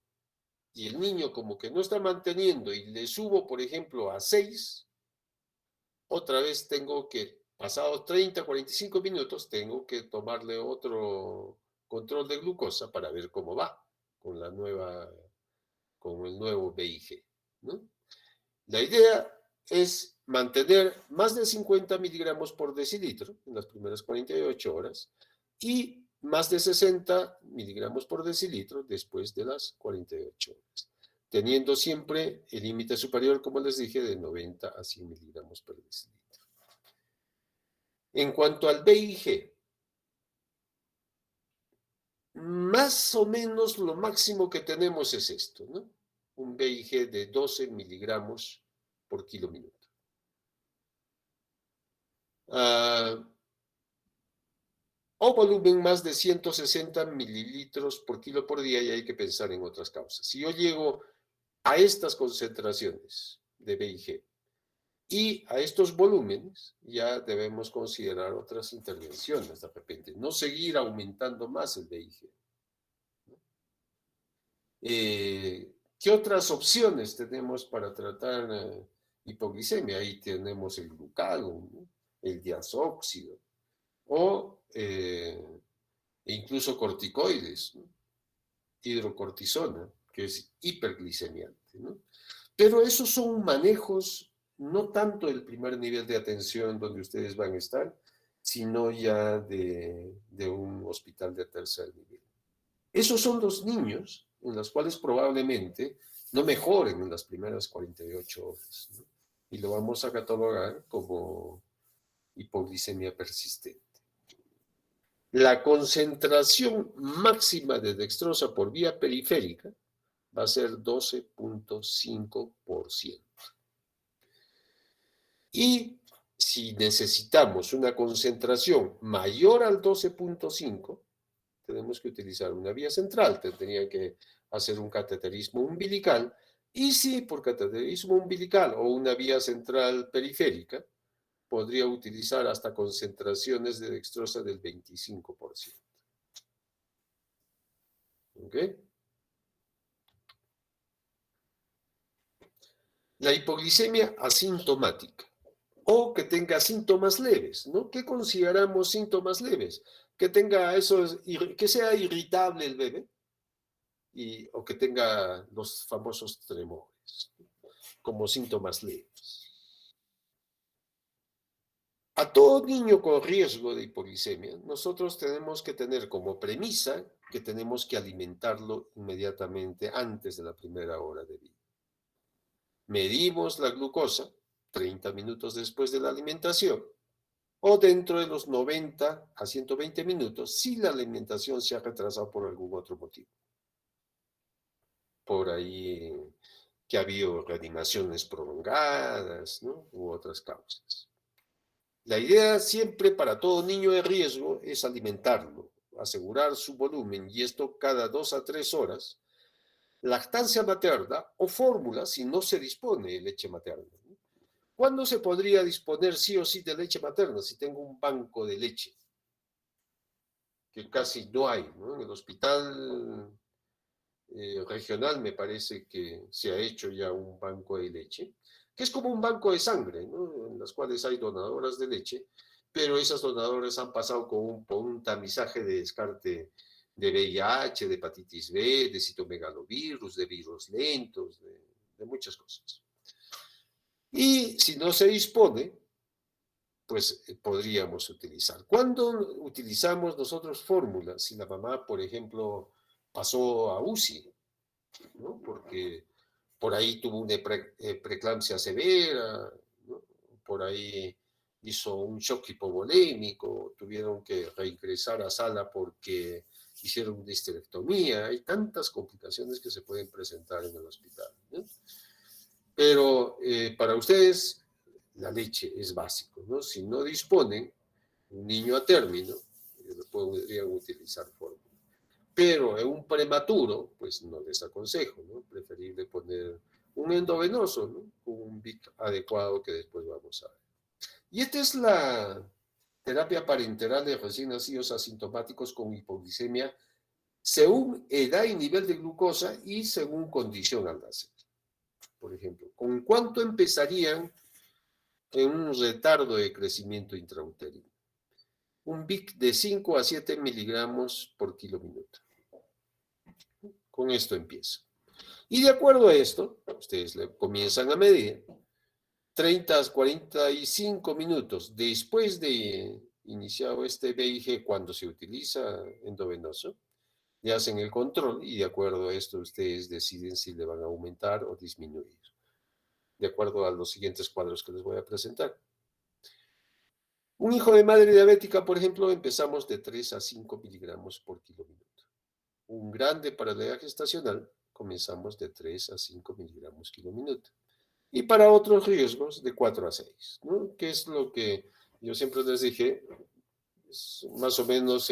Speaker 1: y el niño como que no está manteniendo y le subo, por ejemplo, a 6, otra vez tengo que, pasados 30, 45 minutos, tengo que tomarle otro control de glucosa para ver cómo va con con el nuevo BIG, ¿no? La idea es mantener más de 50 miligramos por decilitro en las primeras 48 horas y más de 60 miligramos por decilitro después de las 48 horas, teniendo siempre el límite superior, como les dije, de 90 a 100 miligramos por decilitro. En cuanto al BIG, más o menos lo máximo que tenemos es esto, ¿no? Un BIG de 12 miligramos por kilo minuto. O volumen más de 160 mililitros por kilo por día y hay que pensar en otras causas. Si yo llego a estas concentraciones de BIG y a estos volúmenes, ya debemos considerar otras intervenciones de repente, no seguir aumentando más el BIG. ¿Qué otras opciones tenemos para tratar hipoglicemia? Ahí tenemos el glucagón, ¿no? El diazóxido o incluso corticoides, ¿no? Hidrocortisona, que es hiperglicemiante, ¿no? Pero esos son manejos no tanto del primer nivel de atención donde ustedes van a estar, sino ya de un hospital de tercer nivel. Esos son los niños en los cuales probablemente no mejoren en las primeras 48 horas, ¿no? Y lo vamos a catalogar como hipoglicemia persistente. La concentración máxima de dextrosa por vía periférica va a ser 12.5%. Y si necesitamos una concentración mayor al 12.5, tenemos que utilizar una vía central, tendría que hacer un cateterismo umbilical, y si por cateterismo umbilical o una vía central periférica, podría utilizar hasta concentraciones de dextrosa del 25%. ¿Ok? La hipoglicemia asintomática o que tenga síntomas leves, ¿no? ¿Qué consideramos síntomas leves? Que tenga que sea irritable el bebé o que tenga los famosos tremores como síntomas leves. A todo niño con riesgo de hipoglicemia, nosotros tenemos que tener como premisa que tenemos que alimentarlo inmediatamente antes de la primera hora de vida. Medimos la glucosa 30 minutos después de la alimentación o dentro de los 90 a 120 minutos si la alimentación se ha retrasado por algún otro motivo. Por ahí que ha habido reanimaciones prolongadas, ¿no? U otras causas. La idea siempre para todo niño de riesgo es alimentarlo, asegurar su volumen y esto cada 2 a 3 horas, lactancia materna o fórmula si no se dispone de leche materna. ¿Cuándo se podría disponer sí o sí de leche materna? Si tengo un banco de leche, que casi no hay, ¿no? En el hospital regional me parece que se ha hecho ya un banco de leche, que es como un banco de sangre, ¿no? En las cuales hay donadoras de leche, pero esas donadoras han pasado por un tamizaje de descarte de VIH, de hepatitis B, de citomegalovirus, de virus lentos, de muchas cosas. Y si no se dispone, pues podríamos utilizar. ¿Cuándo utilizamos nosotros fórmulas? Si la mamá, por ejemplo, pasó a UCI, ¿no? Porque por ahí tuvo una preeclampsia severa, ¿no? Por ahí hizo un shock hipovolémico, tuvieron que reingresar a sala porque hicieron una histerectomía. Hay tantas complicaciones que se pueden presentar en el hospital, ¿no? Pero para ustedes la leche es básico, ¿no? Si no disponen, un niño a término, podrían utilizar fórmula. Pero en un prematuro, pues no les aconsejo, ¿no? Preferible poner un endovenoso, ¿no? Con un BIC adecuado que después vamos a ver. Y esta es la terapia parenteral de recién nacidos asintomáticos con hipoglicemia según edad y nivel de glucosa y según condición al nacer. Por ejemplo, ¿con cuánto empezarían en un retardo de crecimiento intrauterino? Un BIC de 5 a 7 miligramos por kilo minuto. Con esto empieza. Y de acuerdo a esto, ustedes le comienzan a medir 30 a 45 minutos después de iniciado este VIG, cuando se utiliza endovenoso, le hacen el control y de acuerdo a esto ustedes deciden si le van a aumentar o disminuir, de acuerdo a los siguientes cuadros que les voy a presentar. Un hijo de madre diabética, por ejemplo, empezamos de 3 a 5 miligramos por kilo minuto. Un grande para la edad gestacional, comenzamos de 3 a 5 miligramos kilo minuto. Y para otros riesgos, de 4 a 6, ¿no? Que es lo que yo siempre les dije, es más o menos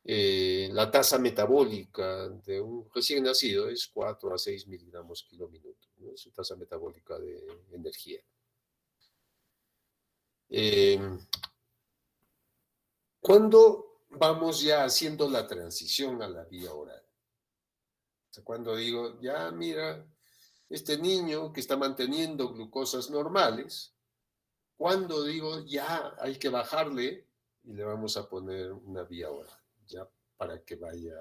Speaker 1: la tasa metabólica de un recién nacido es 4 a 6 miligramos kilo minuto, ¿no? Su tasa metabólica de energía. ¿Cuándo vamos ya haciendo la transición a la vía oral? O sea, cuando digo, ya mira, este niño que está manteniendo glucosas normales, cuando digo, ya hay que bajarle y le vamos a poner una vía oral, ya para que vaya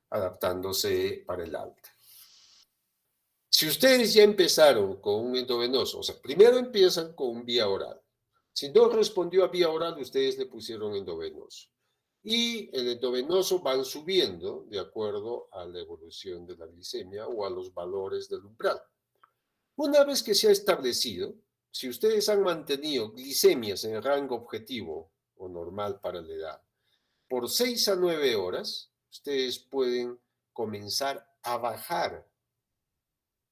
Speaker 1: adaptándose para el alta. Si ustedes ya empezaron con un endovenoso, o sea, primero empiezan con vía oral. Si no respondió a vía oral, ustedes le pusieron endovenoso. Y el endovenoso van subiendo de acuerdo a la evolución de la glicemia o a los valores del umbral. Una vez que se ha establecido, si ustedes han mantenido glicemias en el rango objetivo o normal para la edad por 6 a 9 horas, ustedes pueden comenzar a bajar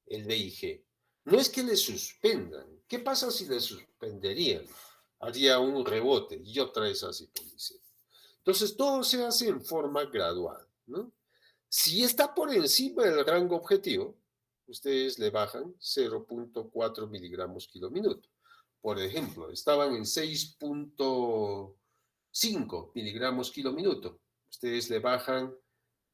Speaker 1: el VIG. No es que le suspendan. ¿Qué pasa si le suspenderían? Haría un rebote y otra vez así hipoglicemia. Entonces, todo se hace en forma gradual, ¿no? Si está por encima del rango objetivo, ustedes le bajan 0.4 miligramos kilo minuto. Por ejemplo, estaban en 6.5 miligramos kilo minuto. Ustedes le bajan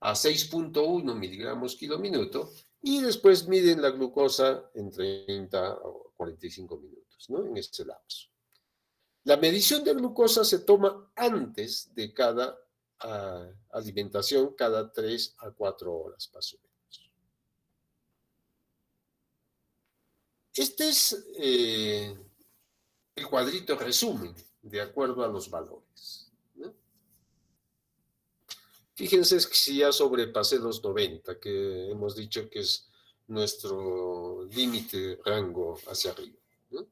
Speaker 1: a 6.1 miligramos kilo minuto y después miden la glucosa en 30 o 45 minutos, ¿no? En ese lapso. La medición de glucosa se toma antes de cada alimentación, cada 3 a 4 horas más o menos. Este es el cuadrito resumen de acuerdo a los valores, ¿no? Fíjense que si ya sobrepasé los 90, que hemos dicho que es nuestro límite rango hacia arriba, ¿no?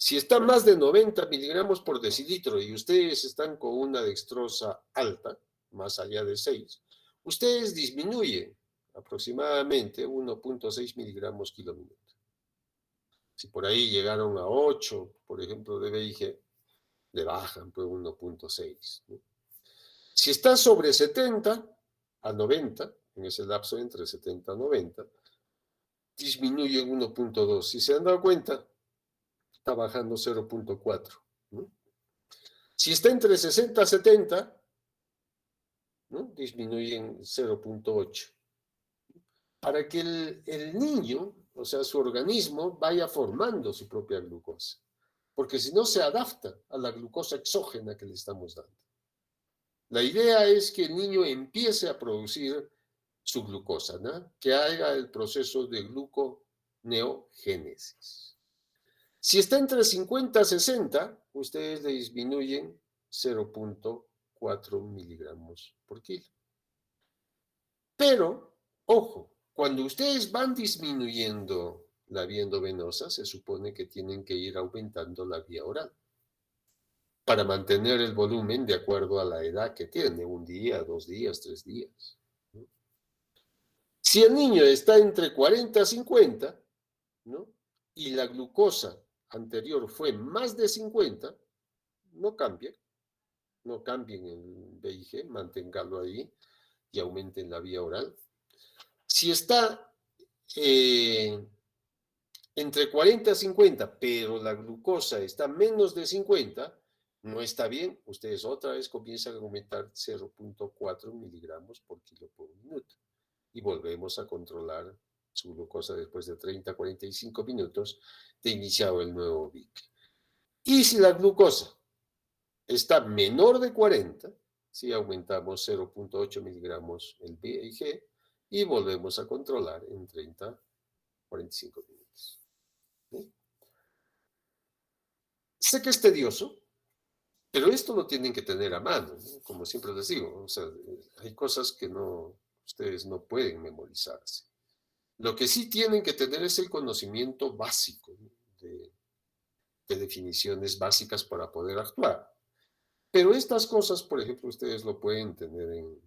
Speaker 1: Si está más de 90 miligramos por decilitro y ustedes están con una dextrosa alta, más allá de 6, ustedes disminuyen aproximadamente 1.6 miligramos kilómetro. Si por ahí llegaron a 8, por ejemplo, de BIG, le bajan pues 1.6, ¿no? Si está sobre 70 a 90, en ese lapso entre 70 a 90, disminuye en 1.2. Si se han dado cuenta, está bajando 0.4, ¿no? Si está entre 60 a 70, ¿no?, disminuye en 0.8. Para que el niño, o sea, su organismo, vaya formando su propia glucosa. Porque si no, se adapta a la glucosa exógena que le estamos dando. La idea es que el niño empiece a producir su glucosa, ¿no?, que haga el proceso de gluconeogénesis. Si está entre 50 a 60, ustedes le disminuyen 0.4 miligramos por kilo. Pero, ojo, cuando ustedes van disminuyendo la vía endovenosa, se supone que tienen que ir aumentando la vía oral para mantener el volumen de acuerdo a la edad que tiene, 1 día, 2 días, 3 días. Si el niño está entre 40 a 50, ¿no?, y la glucosa anterior fue más de 50, no cambien el BIG, manténganlo ahí y aumenten la vía oral. Si está entre 40 a 50, pero la glucosa está menos de 50, no está bien, ustedes otra vez comienzan a aumentar 0.4 miligramos por kilo por minuto. Y volvemos a controlar su glucosa después de 30 a 45 minutos de iniciado el nuevo BIC. Y si la glucosa está menor de 40, si aumentamos 0.8 miligramos el BIG y volvemos a controlar en 30 a 45 minutos. ¿Sí? Sé que es tedioso, pero esto lo tienen que tener a mano, ¿no? Como siempre les digo, o sea, hay cosas que ustedes no pueden memorizarse. Lo que sí tienen que tener es el conocimiento básico, ¿no?, de definiciones básicas para poder actuar. Pero estas cosas, por ejemplo, ustedes lo pueden tener en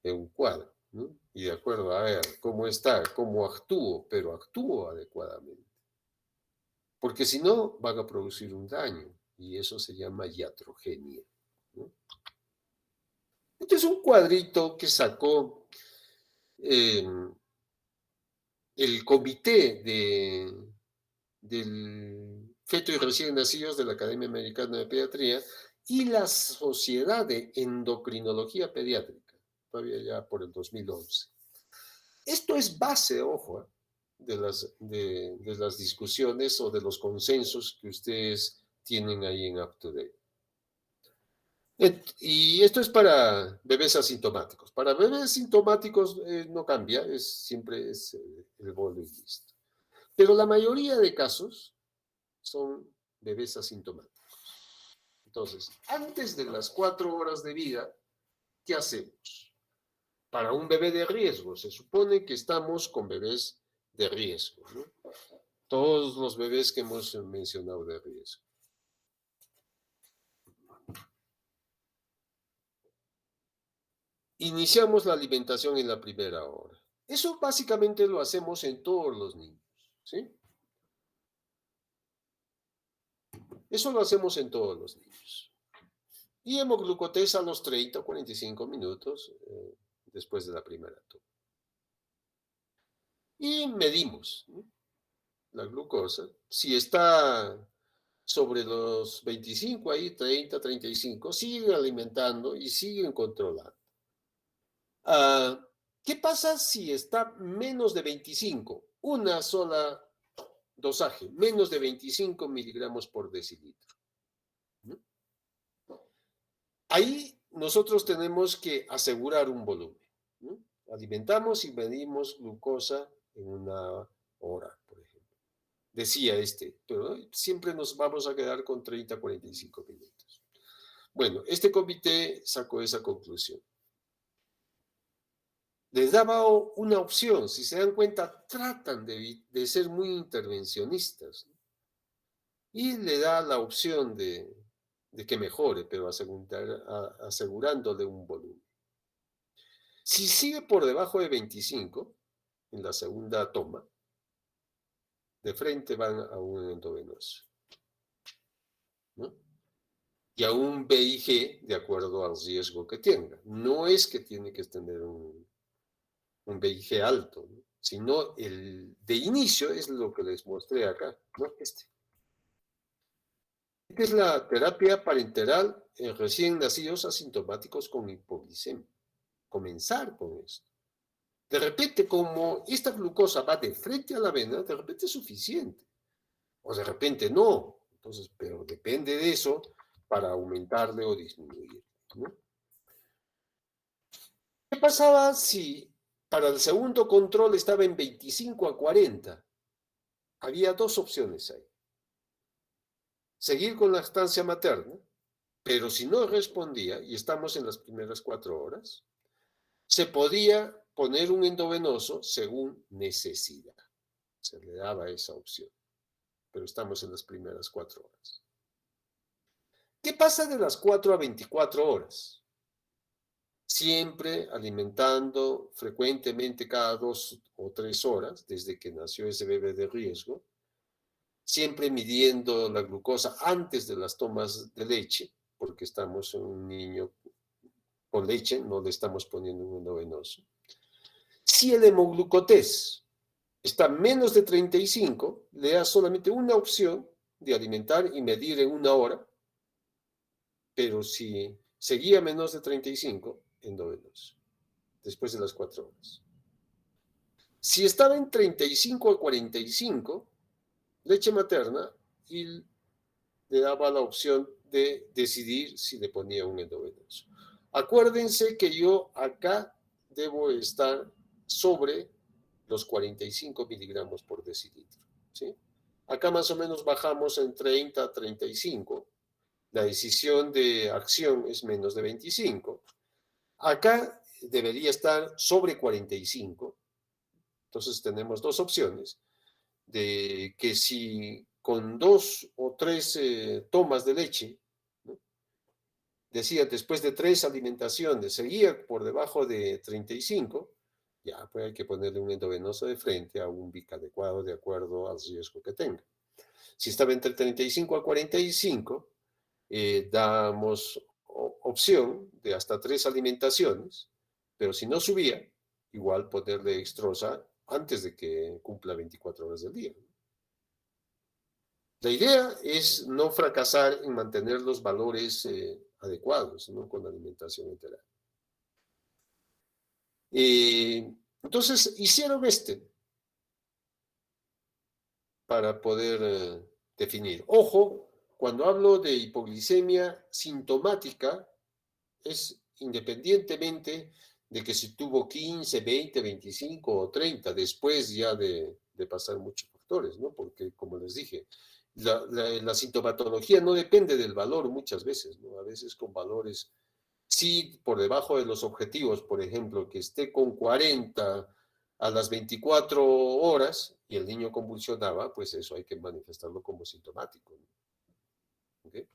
Speaker 1: un cuadro, ¿no? Y de acuerdo a ver cómo está, cómo actúo, pero actúo adecuadamente. Porque si no, van a producir un daño, y eso se llama iatrogenia, ¿no? Este es un cuadrito que sacó el comité del feto y recién nacidos de la Academia Americana de Pediatría y la Sociedad de Endocrinología Pediátrica, todavía ya por el 2011. Esto es base, ojo, de las discusiones o de los consensos que ustedes tienen ahí en UpToDate. Y esto es para bebés asintomáticos. Para bebés sintomáticos no cambia, siempre es el bolo y listo. Pero la mayoría de casos son bebés asintomáticos. Entonces, antes de las 4 horas de vida, ¿qué hacemos? Para un bebé de riesgo, se supone que estamos con bebés de riesgo, ¿no? Todos los bebés que hemos mencionado de riesgo. Iniciamos la alimentación en la primera hora. Eso básicamente lo hacemos en todos los niños, ¿sí? Eso lo hacemos en todos los niños. Y hemoglucotesa a los 30 o 45 minutos después de la primera toma. Y medimos, ¿no?, la glucosa. Si está sobre los 25, ahí 30, 35, siguen alimentando y siguen controlando. ¿Qué pasa si está menos de 25? Una sola dosaje, menos de 25 miligramos por decilitro, ¿no? Ahí nosotros tenemos que asegurar un volumen, ¿no? Alimentamos y medimos glucosa en 1 hora, por ejemplo. Decía pero siempre nos vamos a quedar con 30 a 45 minutos. Bueno, este comité sacó esa conclusión. Les daba una opción, si se dan cuenta, tratan de ser muy intervencionistas, ¿no? y le da la opción de que mejore, pero asegurándole un volumen. Si sigue por debajo de 25, en la segunda toma, de frente van a un endovenoso, ¿no? Y a un VIG de acuerdo al riesgo que tenga. No es que tiene que tener un VIG alto, ¿no? Sino el de inicio es lo que les mostré acá, ¿no? Esta es la terapia parenteral en recién nacidos asintomáticos con hipoglicemia. Comenzar con esto. De repente, como esta glucosa va de frente a la vena, de repente es suficiente. O de repente no. Entonces, pero depende de eso para aumentarle o disminuir, ¿no? ¿Qué pasaba si para el segundo control estaba en 25 a 40? Había dos opciones ahí. Seguir con la lactancia materna, pero si no respondía, y estamos en las primeras 4 horas, se podía poner un endovenoso según necesidad. Se le daba esa opción, pero estamos en las primeras 4 horas. ¿Qué pasa de las 4 a 24 horas? Siempre alimentando frecuentemente cada 2 o 3 horas, desde que nació ese bebé de riesgo, siempre midiendo la glucosa antes de las tomas de leche, porque estamos en un niño con leche, no le estamos poniendo un endovenoso. Si el hemoglucotés está menos de 35, le da solamente una opción de alimentar y medir en 1 hora, pero si seguía menos de 35, endovenoso, después de las 4 horas. Si estaba en 35 a 45, leche materna, y le daba la opción de decidir si le ponía un endovenoso. Acuérdense que yo acá debo estar sobre los 45 miligramos por decilitro, ¿sí? Acá más o menos bajamos en 30 a 35. La decisión de acción es menos de 25. Acá debería estar sobre 45. Entonces tenemos dos opciones, de que si con 2 o 3 tomas de leche, ¿no? Decía, después de 3 alimentaciones, seguía por debajo de 35, ya pues hay que ponerle un endovenoso de frente a un BIC adecuado de acuerdo al riesgo que tenga. Si estaba entre 35 a 45, damos opción de hasta 3 alimentaciones, pero si no subía, igual ponerle extrosa antes de que cumpla 24 horas del día. La idea es no fracasar en mantener los valores adecuados, ¿no? Con la alimentación enteral. Entonces, hicieron para poder definir. Ojo, cuando hablo de hipoglicemia sintomática, es independientemente de que si tuvo 15, 20, 25 o 30, después ya de pasar muchos factores, ¿no? Porque, como les dije, la sintomatología no depende del valor muchas veces, ¿no? A veces con valores, sí, por debajo de los objetivos, por ejemplo, que esté con 40 a las 24 horas y el niño convulsionaba, pues eso hay que manifestarlo como sintomático, ¿no? ¿Okay?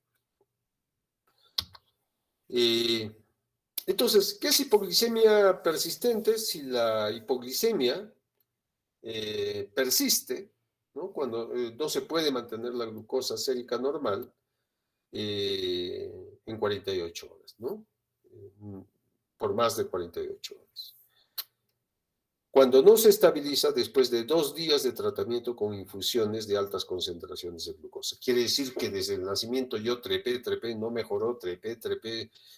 Speaker 1: Entonces, ¿qué es hipoglicemia persistente? Si la hipoglicemia persiste, ¿no? Cuando no se puede mantener la glucosa sérica normal en 48 horas, ¿no? Por más de 48 horas. Cuando no se estabiliza después de 2 días de tratamiento con infusiones de altas concentraciones de glucosa. Quiere decir que desde el nacimiento yo trepé, no mejoró, trepé,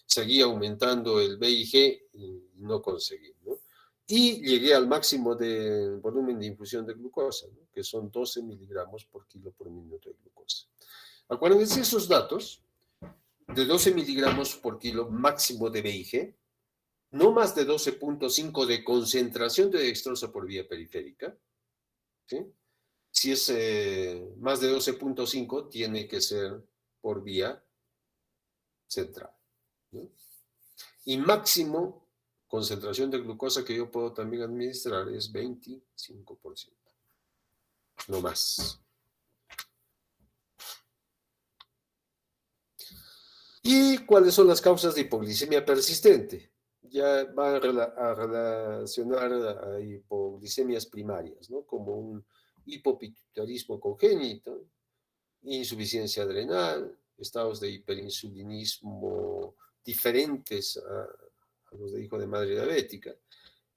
Speaker 1: seguía aumentando el VIG y no conseguí, ¿no? Y llegué al máximo de volumen de infusión de glucosa, ¿no? Que son 12 miligramos por kilo por minuto de glucosa. Acuérdense esos datos, de 12 miligramos por kilo máximo de VIG, no más de 12.5 de concentración de dextrosa por vía periférica, ¿sí? Si es más de 12.5, tiene que ser por vía central, ¿no? Y máximo concentración de glucosa que yo puedo también administrar es 25%, no más. ¿Y cuáles son las causas de hipoglicemia persistente? Ya va a relacionar a hipoglicemias primarias, ¿no? Como un hipopituitarismo congénito, insuficiencia adrenal, estados de hiperinsulinismo diferentes a los de hijo de madre diabética.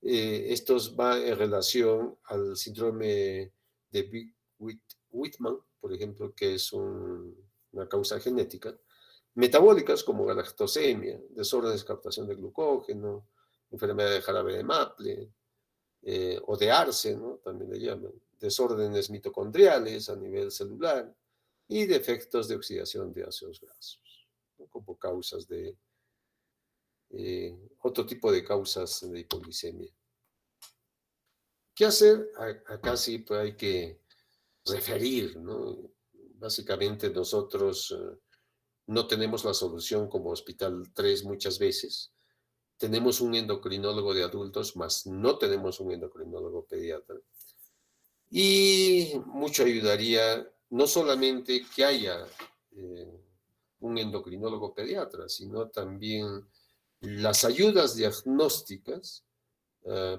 Speaker 1: Estos van en relación al síndrome de Whitman, por ejemplo, que es una causa genética, metabólicas como galactosemia, desórdenes de captación de glucógeno, enfermedad de jarabe de Maple, o de Arce, ¿no? También le llaman, desórdenes mitocondriales a nivel celular y defectos de oxidación de ácidos grasos, ¿no? Como causas de otro tipo de causas de hipoglicemia. ¿Qué hacer? Acá sí pues, hay que referir, ¿no? Básicamente nosotros no tenemos la solución como Hospital 3 muchas veces. Tenemos un endocrinólogo de adultos, mas no tenemos un endocrinólogo pediatra. Y mucho ayudaría no solamente que haya un endocrinólogo pediatra, sino también las ayudas diagnósticas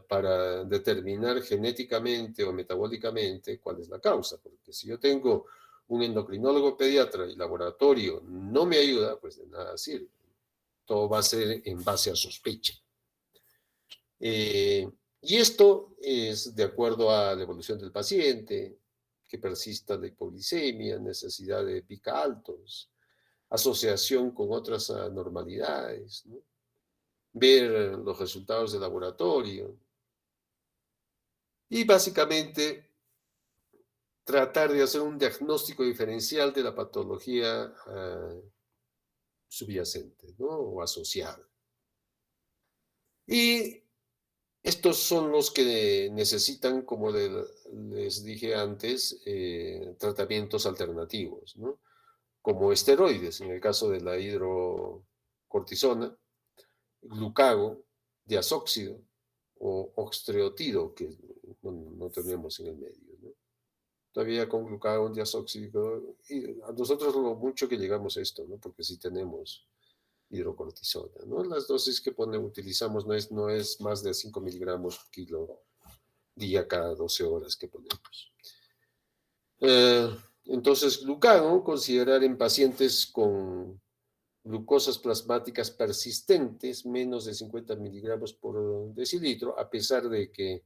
Speaker 1: para determinar genéticamente o metabólicamente cuál es la causa. Porque si yo tengo un endocrinólogo pediatra y laboratorio no me ayuda, pues de nada sirve. Todo va a ser en base a sospecha. Y esto es de acuerdo a la evolución del paciente, que persista la hipoglicemia, necesidad de pica altos, asociación con otras anormalidades, ¿no? Ver los resultados de laboratorio y básicamente tratar de hacer un diagnóstico diferencial de la patología subyacente, ¿no? O asociada. Y estos son los que necesitan, como les dije antes, tratamientos alternativos, ¿no? Como esteroides, en el caso de la hidrocortisona, glucago, diazóxido o oxtreotido, que no tenemos en el medio, ¿no? Todavía con glucagon, diazóxido, y a nosotros lo mucho que llegamos a esto, ¿no? Porque sí tenemos hidrocortisona, ¿no? Las dosis que utilizamos no es más de 5 miligramos por kilo día cada 12 horas que ponemos. Entonces, glucagon, considerar en pacientes con glucosas plasmáticas persistentes, menos de 50 miligramos por decilitro, a pesar de que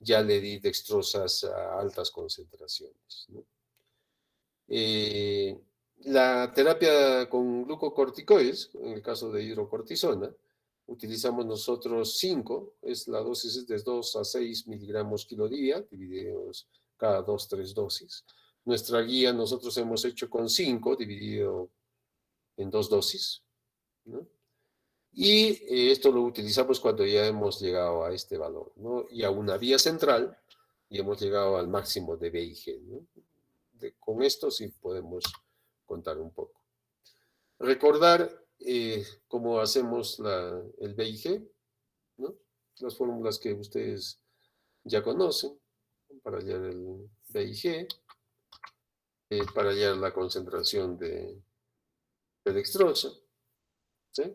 Speaker 1: ya le di dextrosas a altas concentraciones, ¿no? La terapia con glucocorticoides, en el caso de hidrocortisona, utilizamos nosotros 5, la dosis es de 2 a 6 miligramos kilo día, divididos cada 2, 3 dosis. Nuestra guía nosotros hemos hecho con 5, dividido en 2 dosis, ¿no? Y esto lo utilizamos cuando ya hemos llegado a este valor, ¿no? Y a una vía central, y hemos llegado al máximo de B y G, ¿no? Con esto sí podemos contar un poco. Recordar cómo hacemos el B y G, ¿no? Las fórmulas que ustedes ya conocen para hallar el B y G, para hallar la concentración de dextrosa, ¿sí?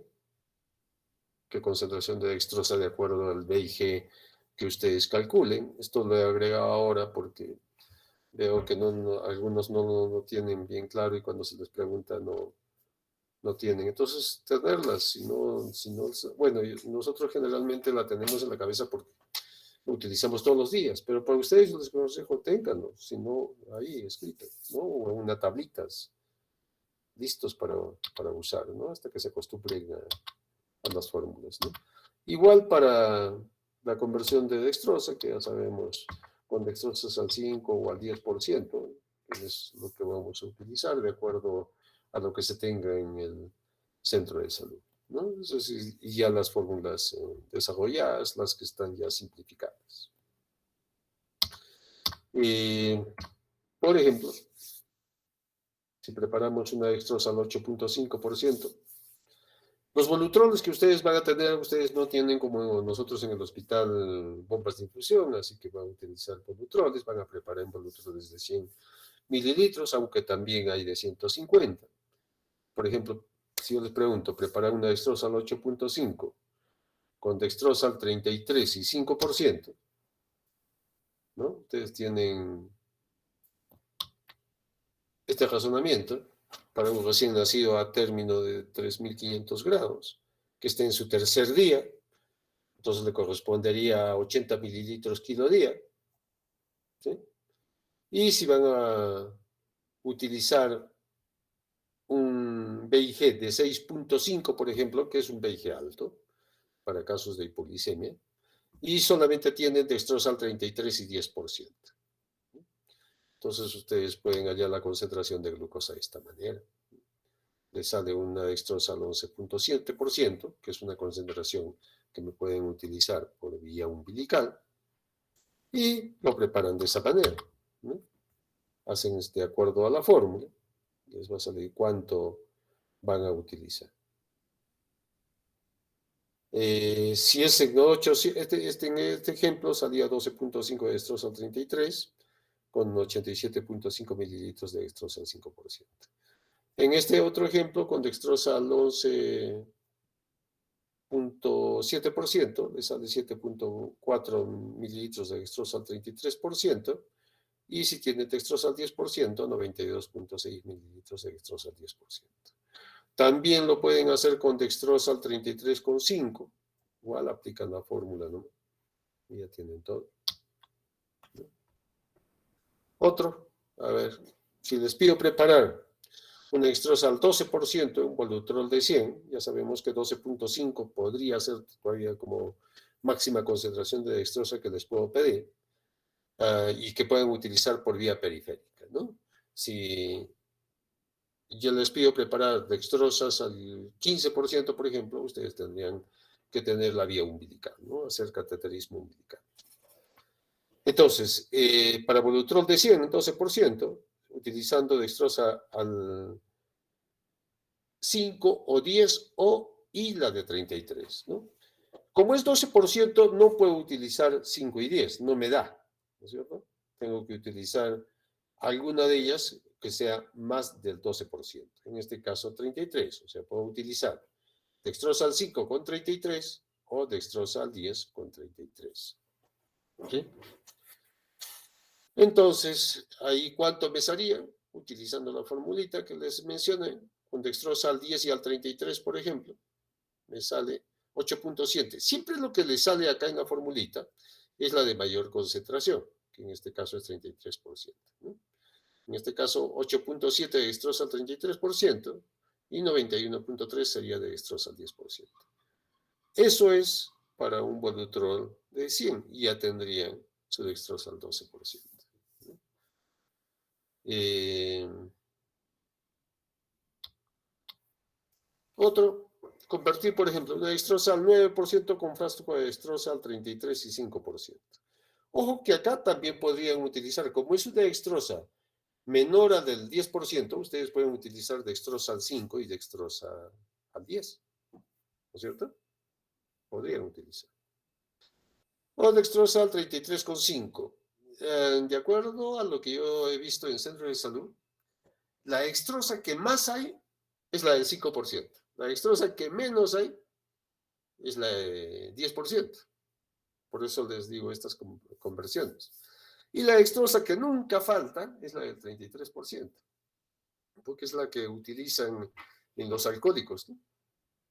Speaker 1: ¿Qué concentración de dextrosa de acuerdo al B y G que ustedes calculen? Esto lo he agregado ahora porque veo que algunos no tienen bien claro y cuando se les pregunta no tienen. Entonces, tenerlas, bueno, nosotros generalmente la tenemos en la cabeza porque lo utilizamos todos los días, pero para ustedes les aconsejo ténganlo, si no, ahí escrito, ¿no? O en una tablitas, listos para usar, ¿no? Hasta que se acostumbren a las fórmulas, ¿no? Igual para la conversión de dextrosa, que ya sabemos, con dextrosas al 5 o al 10%, que es lo que vamos a utilizar de acuerdo a lo que se tenga en el centro de salud, ¿no? Eso sí, y ya las fórmulas desarrolladas, las que están ya simplificadas. Por ejemplo, si preparamos una dextrosa al 8.5%, los volutroles que ustedes van a tener, ustedes no tienen como nosotros en el hospital bombas de infusión, así que van a utilizar volutroles, van a preparar volutroles de 100 mililitros, aunque también hay de 150. Por ejemplo, si yo les pregunto, preparar una dextrosa al 8.5 con dextrosa al 33 y 5%, ¿no? Ustedes tienen este razonamiento para un recién nacido a término de 3.500 grados, que esté en su tercer día, entonces le correspondería a 80 mililitros kilo día, ¿sí? Y si van a utilizar un BIG de 6.5, por ejemplo, que es un BIG alto, para casos de hipoglicemia, y solamente tienen dextrosa al 33 y 10%. Entonces ustedes pueden hallar la concentración de glucosa de esta manera. Les sale una dextrosa al 11.7%, que es una concentración que me pueden utilizar por vía umbilical, y lo preparan de esa manera, ¿no? Hacen de acuerdo a la fórmula, les va a salir cuánto van a utilizar. Si es en 8, en este ejemplo salía 12.5 de dextrosa al 33, con 87.5 mililitros de dextrosa al 5%. En este otro ejemplo, con dextrosa al 11.7%, le sale 7.4 mililitros de dextrosa al 33%, y si tiene dextrosa al 10%, 92.6 mililitros de dextrosa al 10%. También lo pueden hacer con dextrosa al 33.5, igual aplican la fórmula, ¿no? Y ya tienen todo. Otro, a ver, si les pido preparar una dextrosa al 12%, un bolutrol de 100, ya sabemos que 12.5 podría ser todavía como máxima concentración de dextrosa que les puedo pedir, y que pueden utilizar por vía periférica, ¿no? Si yo les pido preparar dextrosas al 15%, por ejemplo, ustedes tendrían que tener la vía umbilical, ¿no? Hacer cateterismo umbilical. Entonces, para bolutrol de 100, 12%, utilizando dextrosa al 5 o 10 y la de 33, ¿no? Como es 12%, no puedo utilizar 5 y 10, no me da, ¿no es cierto? Tengo que utilizar alguna de ellas que sea más del 12%, en este caso 33, o sea, puedo utilizar dextrosa al 5 con 33 o dextrosa al 10 con 33. ¿Sí? Entonces, ahí ¿cuánto me salía? Utilizando la formulita que les mencioné, con dextrosa al 10 y al 33, por ejemplo, me sale 8.7. Siempre lo que le sale acá en la formulita es la de mayor concentración, que en este caso es 33%, ¿no? En este caso, 8.7 de dextrosa al 33% y 91.3 sería de dextrosa al 10%. Eso es para un bolutrol de 100 y ya tendrían su dextrosa al 12%. Otro, convertir, por ejemplo, una dextrosa al 9% con frasco de dextrosa al 33 y 5%. Ojo que acá también podrían utilizar, como es una dextrosa menor a del 10%, ustedes pueden utilizar dextrosa al 5 y dextrosa al 10, ¿no es cierto? Podrían utilizar. O dextrosa al 33,5. De acuerdo a lo que yo he visto en centros de salud, la dextrosa que más hay es la del 5%. La dextrosa que menos hay es la de 10%. Por eso les digo estas conversiones. Y la dextrosa que nunca falta es la del 33%, porque es la que utilizan en los alcohólicos, ¿no?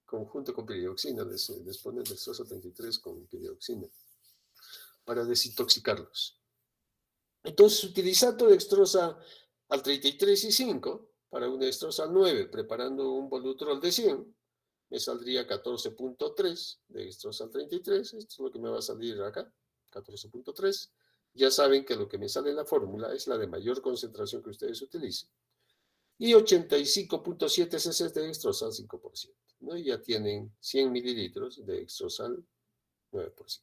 Speaker 1: Conjunto con piridoxina, les ponen dextrosa 33 con piridoxina para desintoxicarlos. Entonces, utilizando dextrosa al 33 y 5 para una dextrosa al 9, preparando un bolutrol de 100, me saldría 14.3 de dextrosa al 33. Esto es lo que me va a salir acá, 14.3. Ya saben que lo que me sale en la fórmula es la de mayor concentración que ustedes utilicen. Y 85.7 cc de dextrosa al 5%, ¿no? Y ya tienen 100 mililitros de dextrosa al 9%.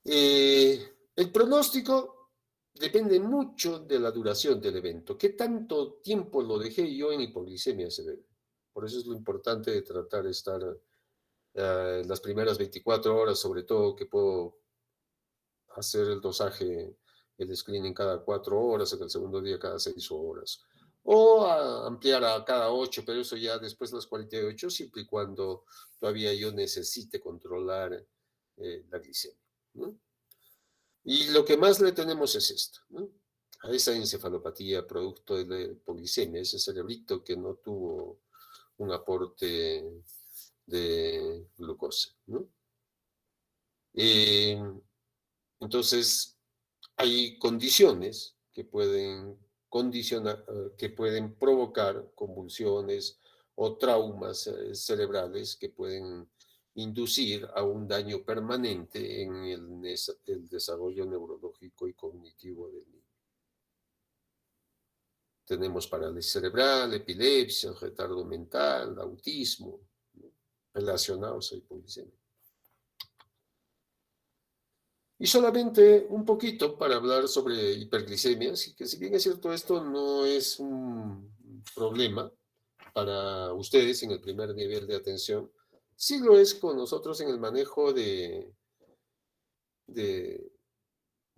Speaker 1: El pronóstico depende mucho de la duración del evento. ¿Qué tanto tiempo lo dejé yo en hipoglicemia severa? Por eso es lo importante de tratar de estar las primeras 24 horas, sobre todo, que puedo hacer el dosaje, el screening cada 4 horas, en el segundo día cada 6 horas. o a ampliar a cada 8, pero eso ya después de las 48, siempre y cuando todavía yo necesite controlar la glicemia, ¿no? Y lo que más le tenemos es esto, ¿no? A esa encefalopatía producto de la hipoglicemia, ese cerebrito que no tuvo un aporte de glucosa, ¿no? Eh, entonces, hay condiciones que pueden condicionar, que pueden provocar convulsiones o traumas cerebrales que pueden inducir a un daño permanente en el desarrollo neurológico y cognitivo del niño. Tenemos parálisis cerebral, epilepsia, retardo mental, autismo, ¿no?, relacionados a hipoglicemia. Y solamente un poquito para hablar sobre hiperglicemia, así que si bien es cierto, esto no es un problema para ustedes en el primer nivel de atención, sí lo es con nosotros en el manejo de, de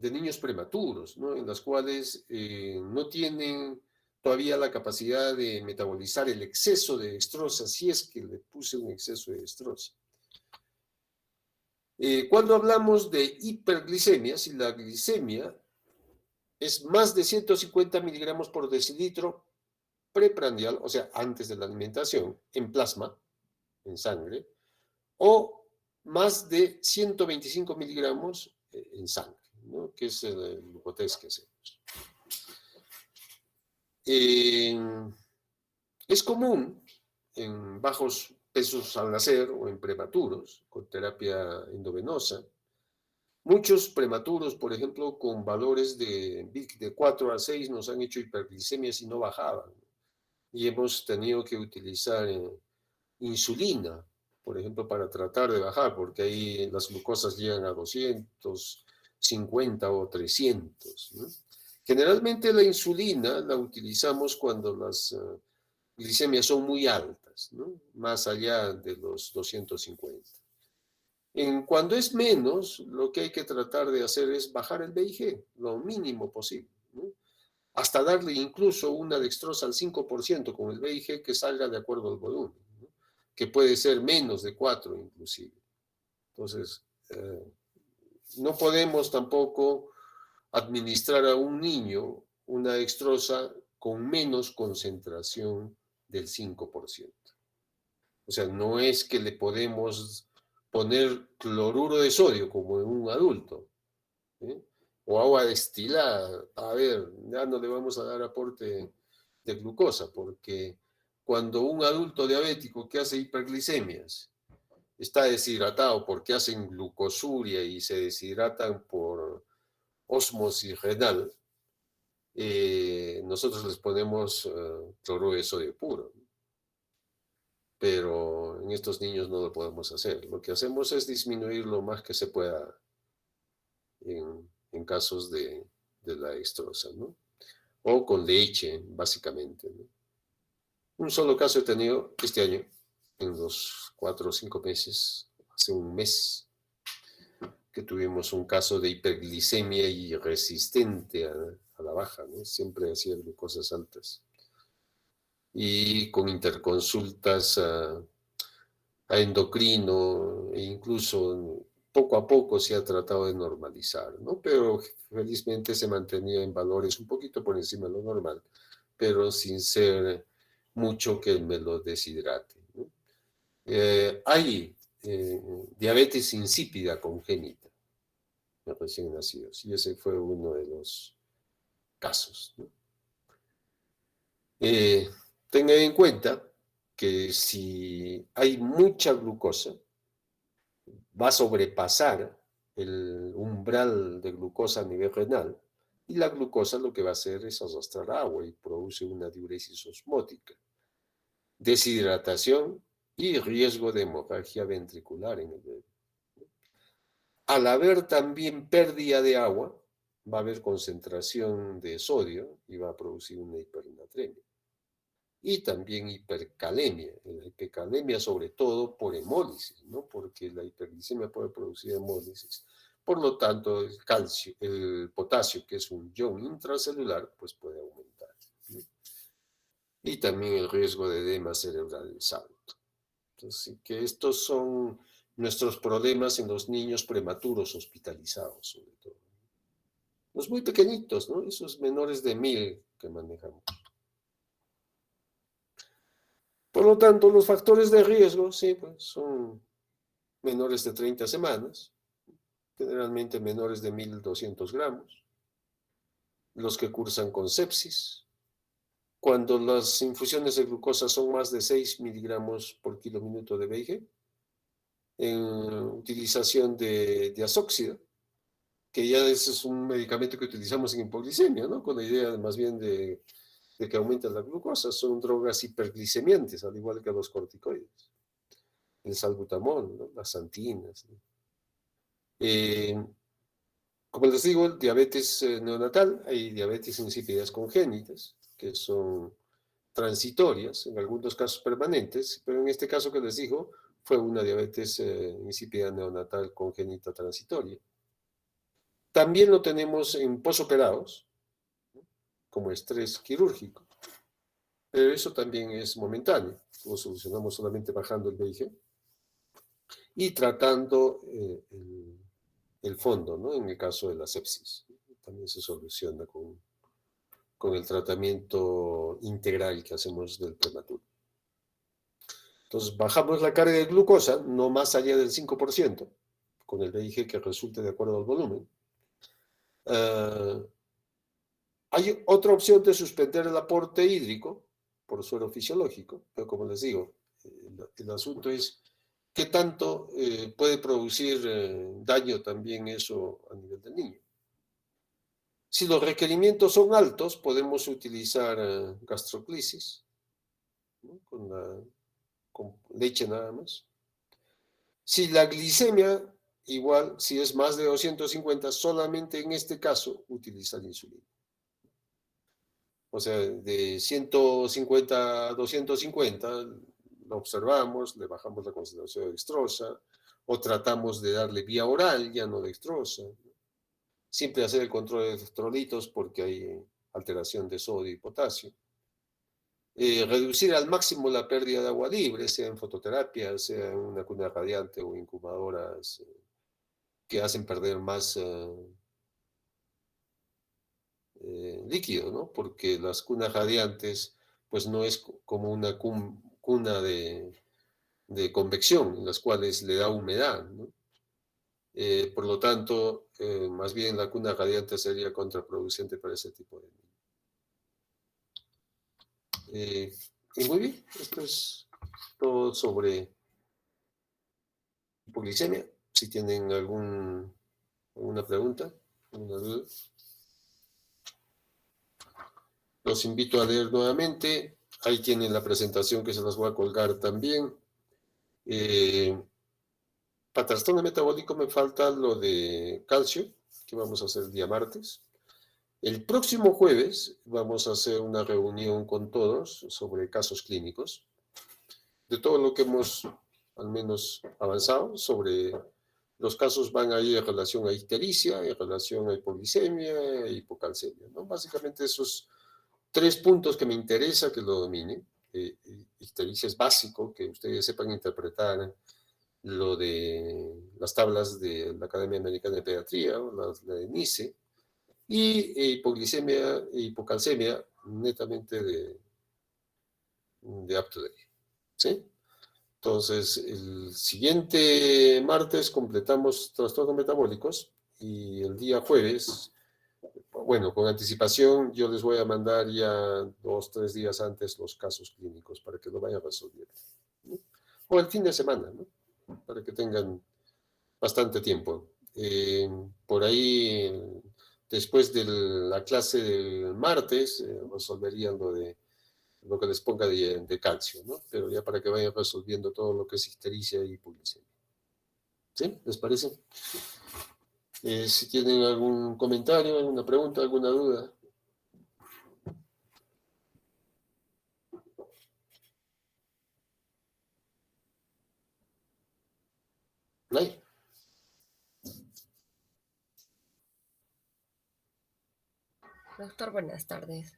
Speaker 1: niños prematuros, ¿no?, en las cuales no tienen todavía la capacidad de metabolizar el exceso de dextrosa, si es que le puse un exceso de dextrosa. Cuando hablamos de hiperglicemia, si la glicemia es más de 150 miligramos por decilitro preprandial, o sea, antes de la alimentación, en plasma, en sangre, o más de 125 miligramos en sangre, ¿no?, que es el glucotest que hacemos. Es común en bajos pesos al nacer o en prematuros, con terapia endovenosa. Muchos prematuros, por ejemplo, con valores de BIC de 4 a 6 nos han hecho hiperglicemias y no bajaban. Y hemos tenido que utilizar insulina, por ejemplo, para tratar de bajar, porque ahí las glucosas llegan a 250 o 300, ¿no? Generalmente la insulina la utilizamos cuando las glicemias son muy altas, ¿no?, más allá de los 250. Cuando es menos, lo que hay que tratar de hacer es bajar el BIG, lo mínimo posible, ¿no?, hasta darle incluso una dextrosa al 5% con el BIG que salga de acuerdo al volumen, ¿no?, que puede ser menos de 4 inclusive. Entonces, no podemos tampoco administrar a un niño una dextrosa con menos concentración del 5%. O sea, no es que le podemos poner cloruro de sodio como en un adulto, ¿eh?, o agua destilada. A ver, ya no le vamos a dar aporte de glucosa, porque cuando un adulto diabético que hace hiperglicemias está deshidratado porque hacen glucosuria y se deshidratan por ósmosis renal, nosotros les ponemos cloruro de sodio puro, pero en estos niños no lo podemos hacer. Lo que hacemos es disminuir lo más que se pueda en casos de la dextrosa, ¿no?, o con leche, básicamente, ¿no? Un solo caso he tenido este año, en los 4 o 5 meses, hace un mes, que tuvimos un caso de hiperglicemia y resistente a la baja, ¿no?, siempre hacía glucosas altas. Y con interconsultas a endocrino, e incluso poco a poco se ha tratado de normalizar, ¿no?, pero felizmente se mantenía en valores un poquito por encima de lo normal, pero sin ser mucho que me lo deshidrate, ¿no? Hay diabetes insípida congénita de recién nacidos, y ese fue uno de los casos, ¿no? Tengan en cuenta que si hay mucha glucosa, va a sobrepasar el umbral de glucosa a nivel renal, y la glucosa lo que va a hacer es arrastrar agua y produce una diuresis osmótica, deshidratación y riesgo de hemorragia ventricular en el bebé. Al haber también pérdida de agua, va a haber concentración de sodio y va a producir una hipernatremia. Y también hipercalemia. La hipercalemia sobre todo por hemólisis, ¿no?, porque la hiperglicemia puede producir hemólisis. Por lo tanto, el potasio, que es un ion intracelular, pues puede aumentar, ¿no? y también el riesgo de edema cerebral es alto. Entonces, que estos son nuestros problemas en los niños prematuros hospitalizados, sobre todo. Los muy pequeñitos, ¿no? Esos menores de 1000 que manejamos. Por lo tanto, los factores de riesgo, sí, pues, son menores de 30 semanas, generalmente menores de 1200 gramos, los que cursan con sepsis, cuando las infusiones de glucosa son más de 6 miligramos por kilo minuto de VIG, en utilización de diazóxida, que ya ese es un medicamento que utilizamos en hipoglicemia, ¿no? Con la idea más bien de que aumenta la glucosa. Son drogas hiperglicemiantes, al igual que los corticoides. El salbutamol, ¿no? Las santinas, ¿no? Como les digo, el diabetes neonatal, hay diabetes insípidas congénitas, que son transitorias, en algunos casos permanentes, pero en este caso que les digo, fue una diabetes insípida neonatal congénita transitoria. También lo tenemos en posoperados, ¿no? Como estrés quirúrgico, pero eso también es momentáneo. Lo solucionamos solamente bajando el VIG y tratando el fondo, ¿no? En el caso de la sepsis. También se soluciona con el tratamiento integral que hacemos del prematuro. Entonces, bajamos la carga de glucosa, no más allá del 5%, con el VIG que resulte de acuerdo al volumen. Hay otra opción de suspender el aporte hídrico por suero fisiológico, pero como les digo, el asunto es qué tanto puede producir daño también eso a nivel del niño. Si los requerimientos son altos, podemos utilizar gastroclisis, ¿no? Con leche nada más. Si la glicemia, igual, si es más de 250, solamente en este caso utilizar insulina. O sea, de 150 a 250 lo observamos, le bajamos la concentración de dextrosa, o tratamos de darle vía oral, ya no dextrosa. Siempre hacer el control de electrolitos porque hay alteración de sodio y potasio. Reducir al máximo la pérdida de agua libre, sea en fototerapia, sea en una cuna radiante o incubadoras que hacen perder más líquido, ¿no? Porque las cunas radiantes, pues no es como una cuna de convección, en las cuales le da humedad, ¿no? Por lo tanto, más bien la cuna radiante sería contraproducente para ese tipo de y muy bien, esto es todo sobre hipoglicemia. Si tienen alguna pregunta, alguna duda, los invito a leer nuevamente. Ahí tienen la presentación que se las voy a colgar también. Para trastorno metabólico me falta lo de calcio, que vamos a hacer el día martes. El próximo jueves vamos a hacer una reunión con todos sobre casos clínicos, de todo lo que hemos al menos avanzado sobre los casos van a ir en relación a ictericia, en relación a hipoglicemia e hipocalcemia, ¿no? Básicamente esos 3 puntos que me interesa que lo dominen. Ictericia es básico, que ustedes sepan interpretar lo de las tablas de la Academia Americana de Pediatría, o la de NICE, y hipoglicemia e hipocalcemia netamente de up to date, ¿sí? Entonces, el siguiente martes completamos trastornos metabólicos y el día jueves, bueno, con anticipación, yo les voy a mandar ya 2, 3 días antes los casos clínicos para que lo vayan resolviendo, ¿no? O el fin de semana, ¿no? Para que tengan bastante tiempo. Por ahí, después de la clase del martes, resolverían lo que les ponga de calcio, ¿no? Pero ya para que vayan resolviendo todo lo que es ictericia y hipoglicemia. ¿Sí? ¿Les parece? Si tienen algún comentario, alguna pregunta, alguna duda. ¿No hay?
Speaker 4: Doctor, buenas tardes.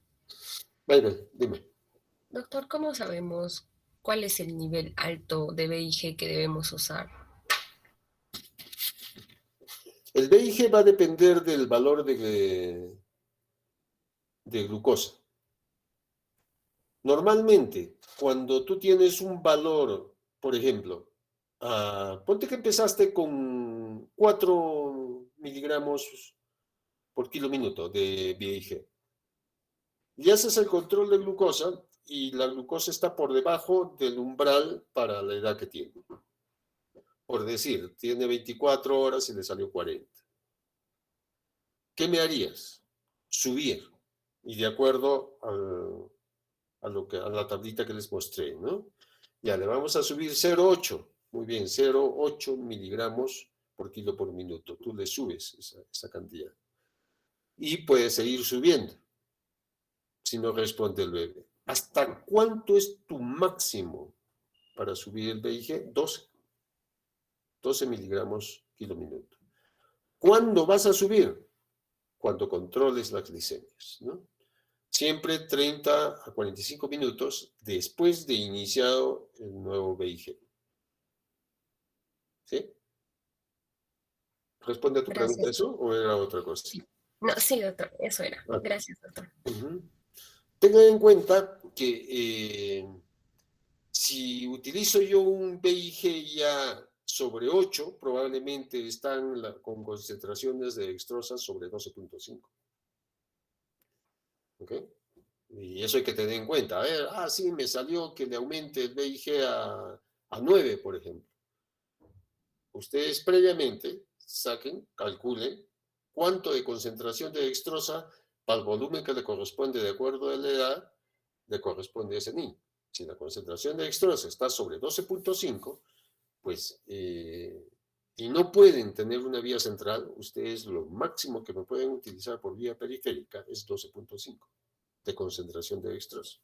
Speaker 1: Baibel, dime.
Speaker 4: Doctor, ¿cómo sabemos cuál es el nivel alto de VIG que debemos usar?
Speaker 1: El VIG va a depender del valor de glucosa. Normalmente, cuando tú tienes un valor, por ejemplo, ponte que empezaste con 4 miligramos por kilo minuto de VIG. Y haces el control de glucosa y la glucosa está por debajo del umbral para la edad que tiene. Por decir, tiene 24 horas y le salió 40. ¿Qué me harías? Subir. Y de acuerdo a la tablita que les mostré, ¿no? Ya, le vamos a subir 0,8. Muy bien, 0,8 miligramos por kilo por minuto. Tú le subes esa cantidad. Y puedes seguir subiendo si no responde el bebé. ¿Hasta cuánto es tu máximo para subir el VIG? 12 miligramos kilo minuto. ¿Cuándo vas a subir? Cuando controles las glicemias, ¿no? Siempre 30 a 45 minutos después de iniciado el nuevo VIG. ¿Sí? ¿Responde a tu pregunta
Speaker 4: Gracias.
Speaker 1: eso o era otra cosa?
Speaker 4: Sí. No, sí, doctor, eso era.
Speaker 1: Ah,
Speaker 4: Gracias, doctor.
Speaker 1: tengan en cuenta que si utilizo yo un VIG ya sobre 8, probablemente están con concentraciones de dextrosa sobre 12,5. ¿Ok? Y eso hay que tener en cuenta. A ver, sí, me salió que le aumente el VIG a 9, por ejemplo. Ustedes previamente saquen, calculen cuánto de concentración de dextrosa para el volumen que le corresponde de acuerdo a la edad, le corresponde a ese niño. Si la concentración de dextrosa está sobre 12,5, pues, y no pueden tener una vía central, ustedes lo máximo que me pueden utilizar por vía periférica es 12,5 de concentración de dextrosa.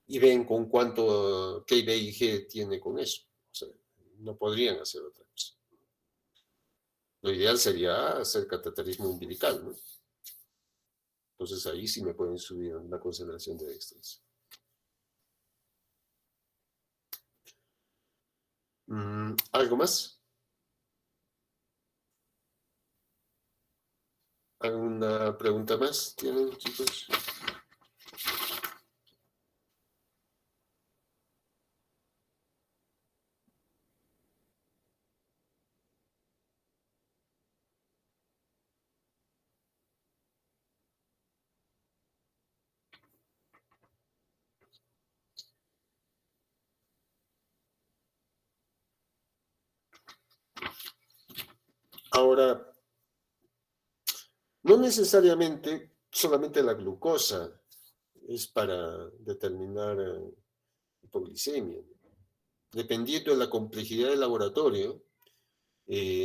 Speaker 1: Y ven con cuánto KBIG tiene con eso. O sea, no podrían hacer otra cosa. Lo ideal sería hacer cateterismo umbilical, ¿no? Entonces ahí sí me pueden subir la concentración de dextrosa. ¿Algo más? ¿Alguna pregunta más tienen, chicos? Ahora, no necesariamente solamente la glucosa es para determinar hipoglicemia. Dependiendo de la complejidad del laboratorio,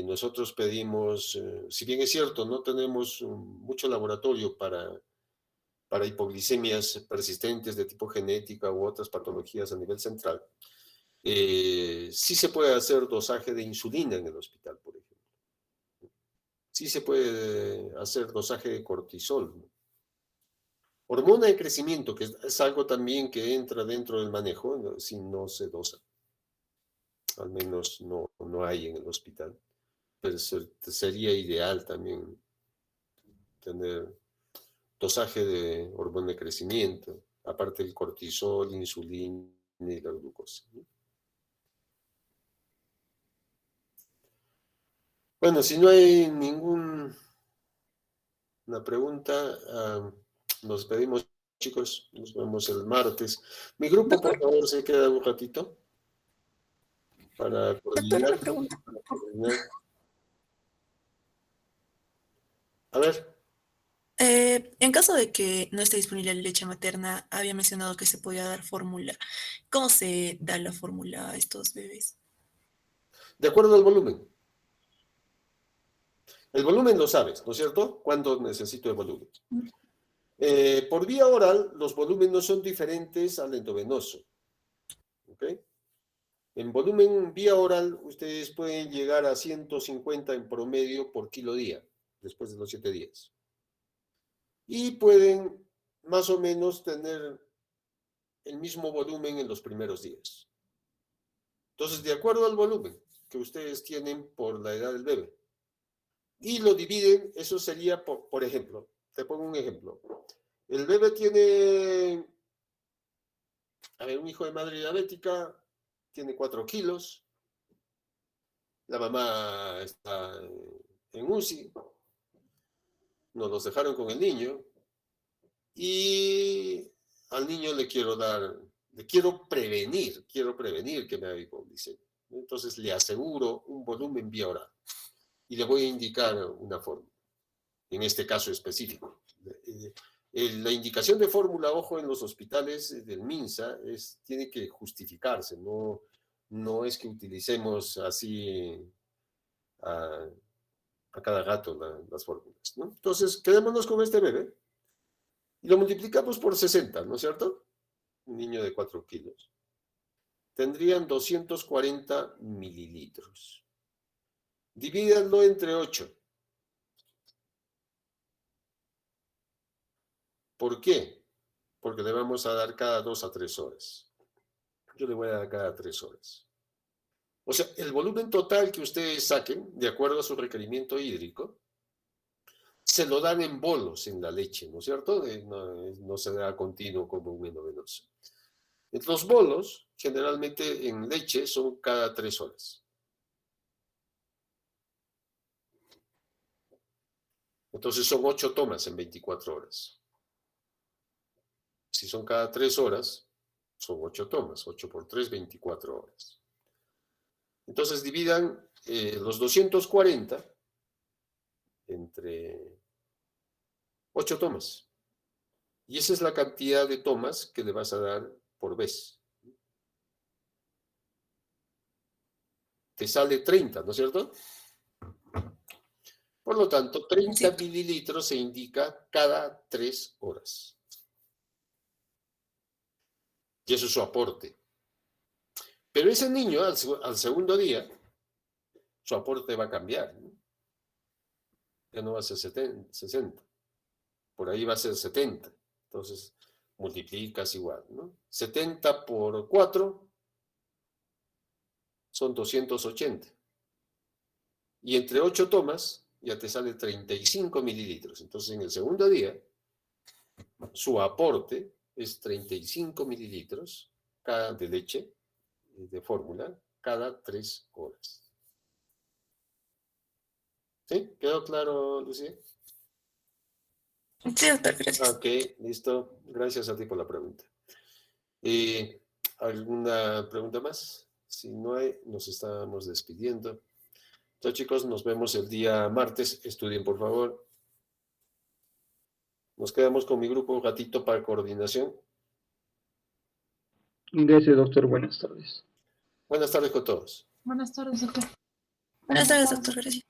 Speaker 1: nosotros pedimos, si bien es cierto, no tenemos mucho laboratorio para hipoglicemias persistentes de tipo genética u otras patologías a nivel central, sí se puede hacer dosaje de insulina en el hospital, por ejemplo. Sí se puede hacer dosaje de cortisol, ¿no? Hormona de crecimiento, que es algo también que entra dentro del manejo, ¿no? Si no se dosa. Al menos no hay en el hospital. Pero sería ideal también tener dosaje de hormona de crecimiento, aparte del cortisol, insulina y la glucosa, ¿no? Bueno, si no hay ninguna pregunta, nos despedimos, chicos. Nos vemos el martes. Mi grupo, por
Speaker 3: Doctor,
Speaker 1: favor, se queda un ratito para
Speaker 3: doctor,
Speaker 1: coordinar.
Speaker 3: una pregunta.
Speaker 1: A ver,
Speaker 3: En caso de que no esté disponible la leche materna, había mencionado que se podía dar fórmula. ¿Cómo se da la fórmula a estos bebés?
Speaker 1: de acuerdo al volumen. El volumen lo sabes, ¿no es cierto? ¿Cuándo necesito el volumen? Por vía oral, los volúmenes no son diferentes al endovenoso. ¿Ok? En volumen vía oral, ustedes pueden llegar a 150 en promedio por kilo día, después de los 7 días. Y pueden más o menos tener el mismo volumen en los primeros días. Entonces, de acuerdo al volumen que ustedes tienen por la edad del bebé, y lo dividen, eso sería, por ejemplo, te pongo un ejemplo. El bebé tiene, a ver, un hijo de madre diabética, tiene 4 kilos, la mamá está en UCI, nos los dejaron con el niño, y al niño le quiero prevenir que me haga hipoglicemia. Entonces le aseguro un volumen vía oral y le voy a indicar una fórmula, en este caso específico. La indicación de fórmula, ojo, en los hospitales del MINSA tiene que justificarse, no es que utilicemos así a cada gato las fórmulas, ¿no? Entonces, quedémonos con este bebé y lo multiplicamos por 60, ¿no es cierto? Un niño de 4 kilos. Tendrían 240 mililitros. Divídanlo entre 8. ¿Por qué? Porque le vamos a dar cada 2 a 3 horas. Yo le voy a dar cada 3 horas. O sea, el volumen total que ustedes saquen, de acuerdo a su requerimiento hídrico, se lo dan en bolos en la leche, ¿no es cierto? No se da continuo como un endovenoso. Los bolos, generalmente en leche, son cada 3 horas. Entonces son 8 tomas en 24 horas. Si son cada 3 horas, son 8 tomas. 8 por 3, 24 horas. Entonces dividan los 240 entre 8 tomas. Y esa es la cantidad de tomas que le vas a dar por vez. Te sale 30, ¿no es cierto? Por lo tanto, 30 mililitros se indica cada 3 horas. Y eso es su aporte. Pero ese niño, al segundo día, su aporte va a cambiar, ¿no? Ya no va a ser 60. Por ahí va a ser 70. Entonces, multiplicas igual, ¿no? 70 por 4 son 280. Y entre 8 tomas ya te sale 35 mililitros. Entonces, en el segundo día, su aporte es 35 mililitros de leche, de fórmula, cada 3 horas. ¿Sí? ¿Quedó claro, Lucía?
Speaker 2: Sí, doctor, gracias.
Speaker 1: Ok, listo. Gracias a ti por la pregunta. ¿Alguna pregunta más? Si no hay, nos estamos despidiendo. Entonces, chicos, nos vemos el día martes. Estudien, por favor. Nos quedamos con mi grupo Gatito para coordinación.
Speaker 5: Gracias, doctor. Buenas tardes.
Speaker 1: Buenas tardes con todos.
Speaker 3: Buenas tardes, doctor.
Speaker 2: Buenas tardes, doctor, gracias.